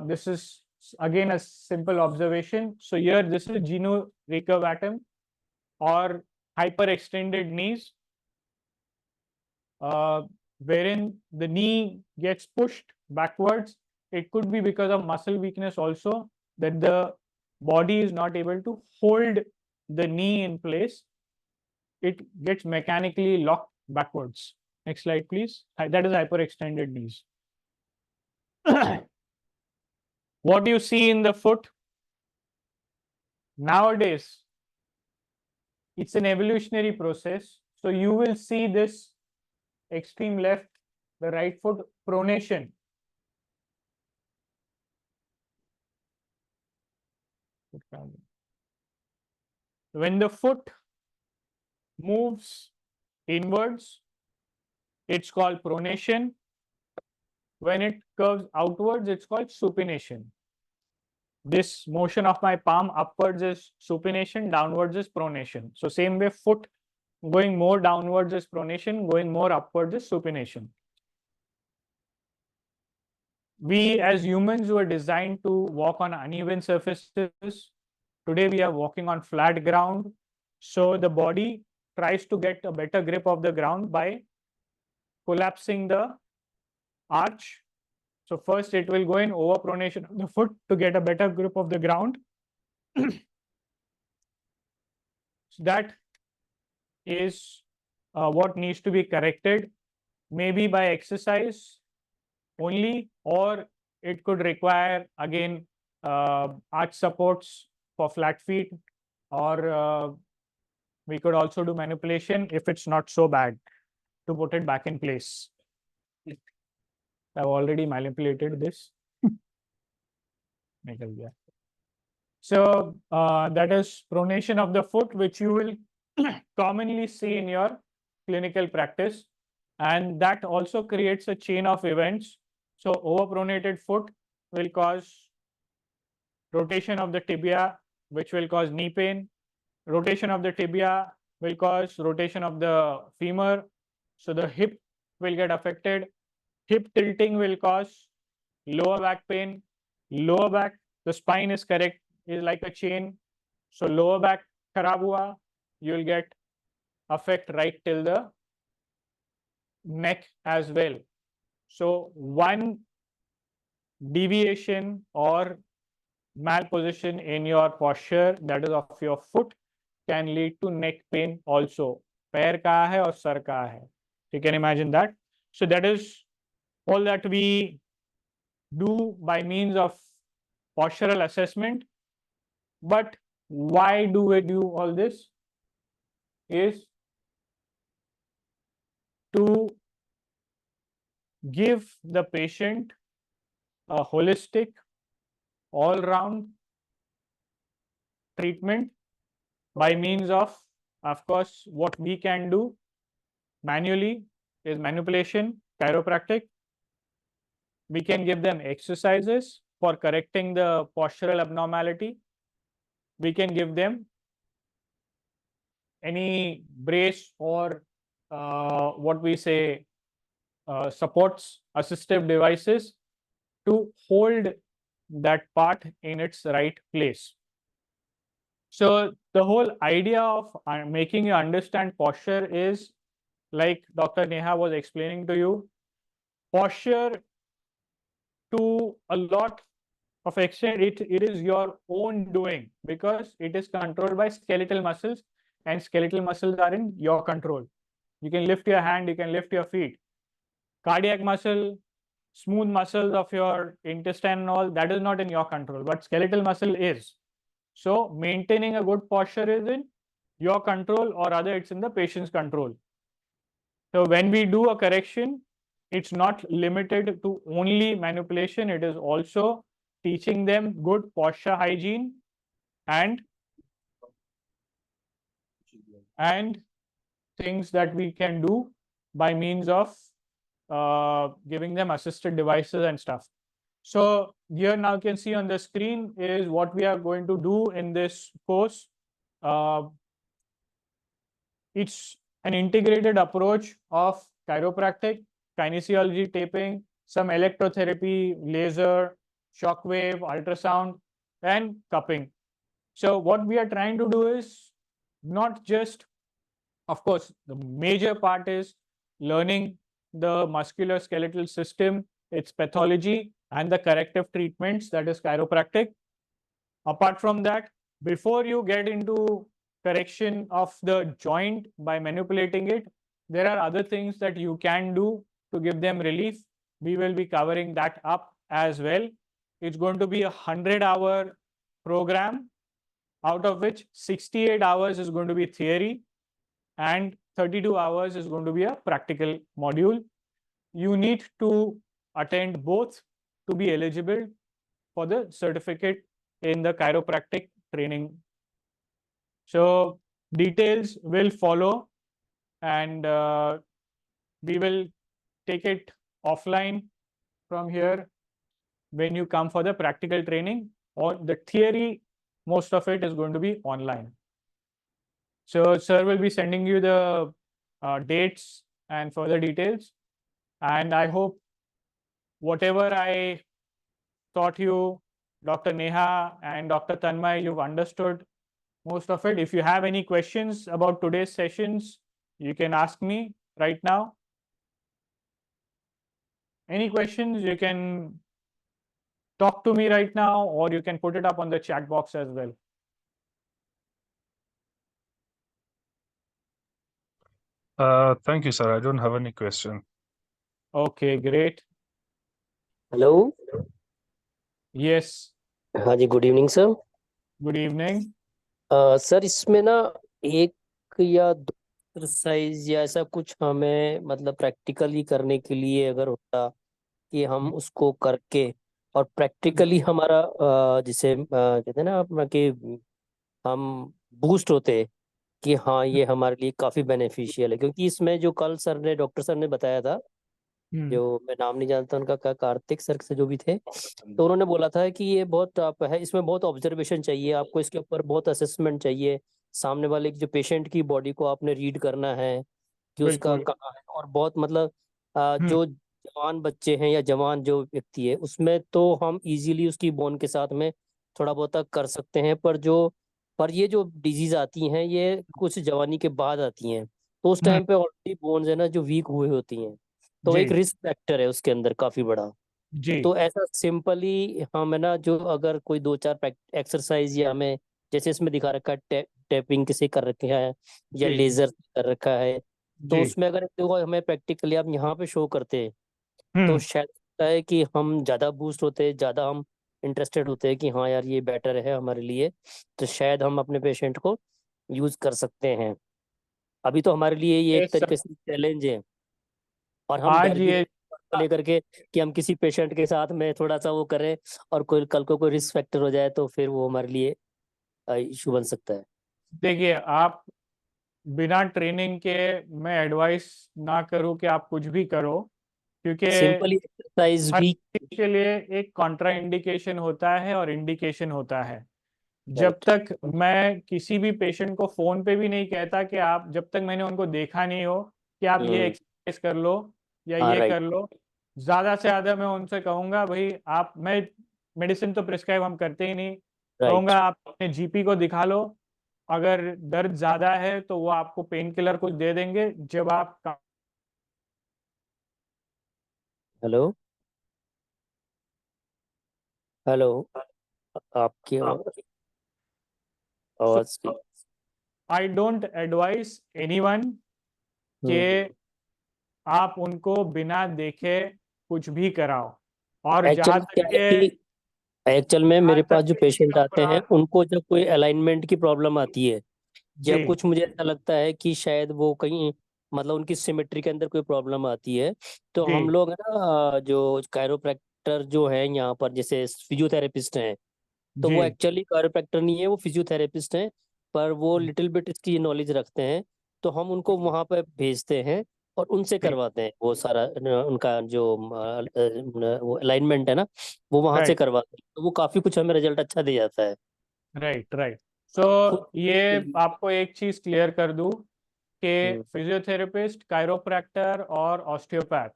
This is again a simple observation. So here this is genu recurvatum or hyperextended knees, wherein the knee gets pushed backwards. It could be because of muscle weakness also, that the body is not able to hold the knee in place. It gets mechanically locked backwards. Next slide, please. That is hyperextended knees. What do you see in the foot? Nowadays, it's an evolutionary process. So you will see this extreme left, the right foot pronation. When the foot moves inwards, it's called pronation. When it curves outwards, it's called supination. This motion of my palm upwards is supination, downwards is pronation. So same way, foot going more downwards is pronation, going more upwards is supination. We as humans were designed to walk on uneven surfaces. Today we are walking on flat ground. So the body tries to get a better grip of the ground by collapsing the arch. So first it will go in overpronation of the foot to get a better grip of the ground. So that is what needs to be corrected, maybe by exercise only, or it could require again arch supports for flat feet, or we could also do manipulation if it's not so bad to put it back in place. I've already manipulated this. So that is pronation of the foot, which you will commonly see in your clinical practice, and that also creates a chain of events. So overpronated foot will cause rotation of the tibia, which will cause knee pain. Rotation of the tibia will cause rotation of the femur, so the hip will get affected. Hip tilting will cause lower back pain. Lower back, the spine is correct, is like a chain. So lower back kharab hua, you will get affect right till the neck as well. So one deviation or malposition in your posture, that is of your foot, can lead to neck pain also. पैर कहाँ है और sir कहाँ है? You can imagine that. So that is all that we do by means of postural assessment. But why do we do all this? Is to give the patient a holistic, all-round treatment by means of course, what we can do manually is manipulation, chiropractic. We can give them exercises for correcting the postural abnormality. We can give them any brace or what we say supports, assistive devices to hold that part in its right place. So the whole idea of making you understand posture is, like Dr. Neha was explaining to you, posture to a lot of extent, it is your own doing, because it is controlled by skeletal muscles, and skeletal muscles are in your control. You can lift your hand, you can lift your feet. Cardiac muscle, smooth muscles of your intestine and all, that is not in your control, but skeletal muscle is. So maintaining a good posture is in your control, or rather it's in the patient's control. So when we do a correction, it's not limited to only manipulation, it is also teaching them good posture hygiene and things that we can do by means of giving them assisted devices and stuff. So here now you can see on the screen is what we are going to do in this course. It's an integrated approach of chiropractic, kinesiology, taping, some electrotherapy, laser, shockwave, ultrasound, and cupping. So what we are trying to do is not just, of course, the major part is learning the musculoskeletal system, its pathology, and the corrective treatments, that is chiropractic. Apart from that, before you get into correction of the joint by manipulating it, there are other things that you can do to give them relief. We will be covering that up as well. It's going to be a 100-hour program, out of which 68 hours is going to be theory and 32 hours is going to be a practical module. You need to attend both to be eligible for the certificate in the chiropractic training. So details will follow, and we will take it offline from here when you come for the practical training, or the theory, most of it is going to be online. So sir will be sending you the dates and further details, and I hope whatever I taught you, Dr. Neha and Dr. Tanmay, you've understood most of it. If you have any questions about today's sessions, you can ask me right now. Any questions, you can talk to me right now, or you can put it up on the chat box as well. Thank you, sir. I don't have any question. Okay, great. Hello Yes, हाँ जी good evening sir good evening. Sir इसमें ना एक या दो exercise या ऐसा कुछ हमें मतलब प्रैक्टिकली करने के लिए अगर होता कि हम उसको करके और प्रैक्टिकली हमारा जिसे कहते हैं ना अपना कि हम बूस्ट होते कि हाँ ये हमारे लिए काफी बेनिफिशियल है, क्योंकि इसमें जो कल सर ने डॉक्टर सर ने बताया था, जो मैं नाम नहीं जानता उनका, क्या कार्तिक सर से जो भी थे, तो उन्होंने बोला था कि ये बहुत आप है, इसमें बहुत ऑब्जर्वेशन चाहिए आपको, इसके ऊपर बहुत असेसमेंट चाहिए, सामने वाले की जो पेशेंट की बॉडी को आपने रीड करना है कि उसका बिल्कुल। कहाँ है, और बहुत मतलब जो जवान बच्चे हैं या जवान जो व्यक्ति है उसमें तो हम इजीली उसकी बोन के साथ में थोड़ा बहुत कर सकते हैं, पर ये जो डिजीज आती हैं ये कुछ जवानी के बाद आती हैं, तो उस टाइम पे ऑलरेडी बोन्स है ना जो वीक हुई होती हैं, तो जी। एक रिस्क फैक्टर है उसके अंदर काफी बड़ा। जी, तो ऐसा सिंपली हम है ना जो अगर कोई 2-4 एक्सरसाइज या हमें जैसे इसमें दिखा रखा है टैपिंग किसे कर रखा है या जी। लेजर कर रखा है, तो जी। उसमें अगर देखो हमें प्रैक्टिकली आप यहाँ पे शो करते हैं तो हम्म, शायद लगता है कि हम ज्यादा बूस्ट होते हैं, ज्यादा हम इंटरेस्टेड होते हैं कि हाँ यार ये बेटर है हमारे लिए, तो शायद हम अपने पेशेंट को यूज कर सकते हैं। अभी तो हमारे लिए ये एक Yes, sir. तरीके से चैलेंज है, और हम आज डर भी ये लेकर के कि हम किसी पेशेंट के साथ में थोड़ा सा वो करें और कोई कल को कोई रिस्क फैक्टर हो जाए तो फिर वो हमारे लिए इशू बन सकता है। देखिए, आप बिना ट्रेनिंग के मैं एडवाइस ना करूं कि आप कुछ भी करो, क्योंकि सिंपली एक्सरसाइज हर भी चीज के लिए एक कॉन्ट्रा इंडिकेशन होता है और इंडिकेशन होता है। जब तक मैं किसी भी पेशेंट को फोन पे भी नहीं कहता कि आप, जब तक मैंने उनको देखा नहीं हो कि आप ये एक्सरसाइज कर लो या हाँ ये राइट कर लो, ज्यादा से ज्यादा मैं उनसे कहूंगा भाई आप, मैं मेडिसिन तो प्रिस्क्राइब हम करते ही नहीं, कहूंगा राइट। आप अपने जीपी को दिखा लो। अगर दर्द ज्यादा है तो वो आपको पेन किलर कुछ दे देंगे। जब आप हेलो हेलो, आपकी आवाज की। आई डोंट एडवाइस एनीवन के आप उनको बिना देखे कुछ भी कराओ। और एक्चुअल जहां क्या तक है के कि एक्चुअल में जहां मेरे तक पास जो के पेशेंट आते हैं कपड़ा, उनको जब कोई अलाइनमेंट की प्रॉब्लम आती है, जी जब कुछ मुझे ऐसा लगता है कि शायद वो कहीं मतलब उनकी सिमेट्री के अंदर कोई प्रॉब्लम आती है, तो जी हम लोग है ना जो कायरोप्रैक्टर जो है यहाँ पर, जैसे फिजियोथेरेपिस्ट हैं, तो जी वो एक्चुअली कायरोप्रैक्टर नहीं है, वो फिजियोथेरेपिस्ट हैं, पर वो लिटिल बिट इसकी नॉलेज रखते हैं। तो हम उनको वहां पर भेजते हैं और उनसे जी करवाते हैं वो सारा उनका जो वो अलाइनमेंट है ना, वो वहां से राइट करवाते हैं, तो वो काफी कुछ हमें रिजल्ट अच्छा दे जाता है। Right right. और सो खुद ये आपको एक चीज क्लियर कर दूं कि हम्म, फिजियोथेरेपिस्ट, कायरोप्रैक्टर और ऑस्टियोपैथ,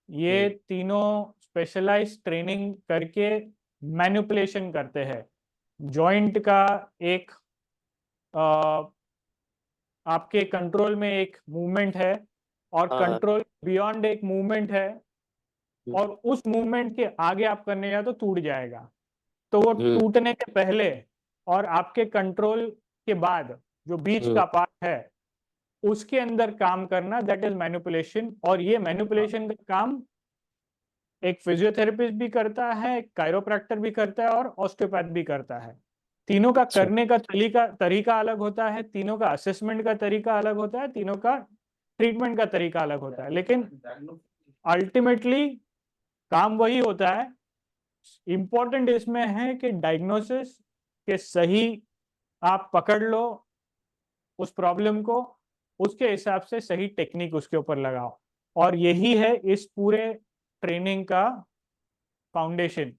ये हम्म, तीनों स्पेशलाइज्ड ट्रेनिंग करके मैनिपुलेशन करते हैं। जॉइंट का एक आपके कंट्रोल में एक मूवमेंट है और हाँ, कंट्रोल बियॉन्ड एक मूवमेंट है, हम्म, और उस मूवमेंट के आगे आप करने जाए तो टूट जाएगा। तो वो हम्म, टूटने के पहले और आपके कंट्रोल के बाद जो बीच हम्म, का पार्ट है उसके अंदर काम करना, दैट इज मैनिपुलेशन। और ये मैनिपुलेशन का काम एक फिजियोथेरेपिस्ट भी करता है, एक कायरोप्रैक्टर भी करता है और ऑस्टियोपैथ भी करता है। तीनों का अच्छा, करने का तरीका अलग होता है, तीनों का असेसमेंट का तरीका अलग होता है, तीनों का ट्रीटमेंट का तरीका अलग होता है, लेकिन अल्टीमेटली काम वही होता है। इंपॉर्टेंट इसमें है कि डायग्नोसिस के सही आप पकड़ लो उस प्रॉब्लम को, उसके हिसाब से सही टेक्निक उसके ऊपर लगाओ। और यही है इस पूरे ट्रेनिंग का फाउंडेशन।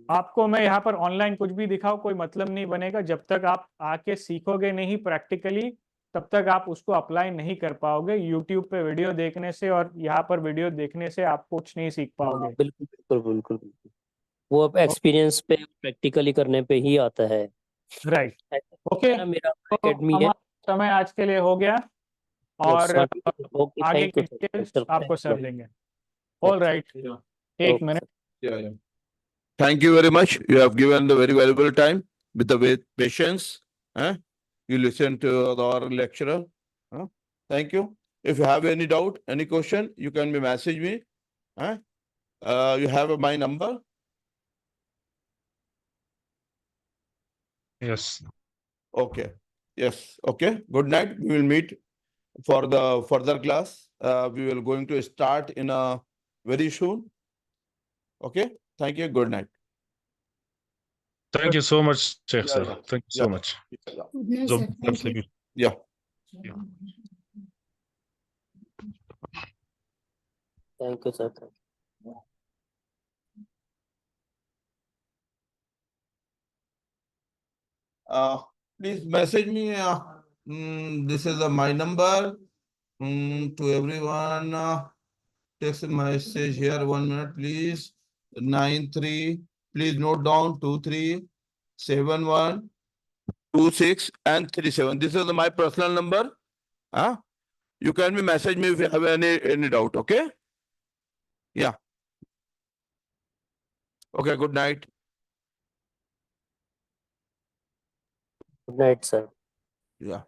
आपको मैं यहाँ पर ऑनलाइन कुछ भी दिखाऊं कोई मतलब नहीं बनेगा, जब तक आप आके सीखोगे नहीं प्रैक्टिकली तब तक आप उसको अप्लाई नहीं कर पाओगे। यूट्यूब पे वीडियो देखने से और यहाँ पर वीडियो देखने से आप कुछ नहीं सीख हाँ, पाओगे। बिल्कुल बिल्कुल बिल्कुल बिल्कुल। वो अब एक्सपीरियंस पे प्रैक्टिकली करने पे ही आता है। राइट। ऐसा ओके, है ना, मेरा तो एकेडमी है। हमारा समय आज के लिए हो गया और हाँ, ठीक है, ओके, आगे थैंक की यू सर, डिटेल्स सर, आपको सर देंगे। ऑल अच्छा, राइट, एक okay minute. Sir. Yeah, yeah. Thank you very much. You have given the very valuable time with the patience. You listen to our lecturer. Thank you. If you have any doubt, any question, you can message me. You have my number. Yes. Okay. Yes. Okay. Good night. We will meet for the further class. We will going to start in a very soon. Okay. Thank you. Good night. Thank you so much Sheikh Yeah, sir, yeah, thank you so yeah, much. yeah. Good night, sir. Thank you. Yeah. Thank you sir. Please message me. This is my number. To everyone, text message here. 1 minute, please. 93. Please note down 237126 and 37. This is my personal number. You can message me if you have any doubt. Okay. Yeah. Okay. Good night. Good night sir. Yeah.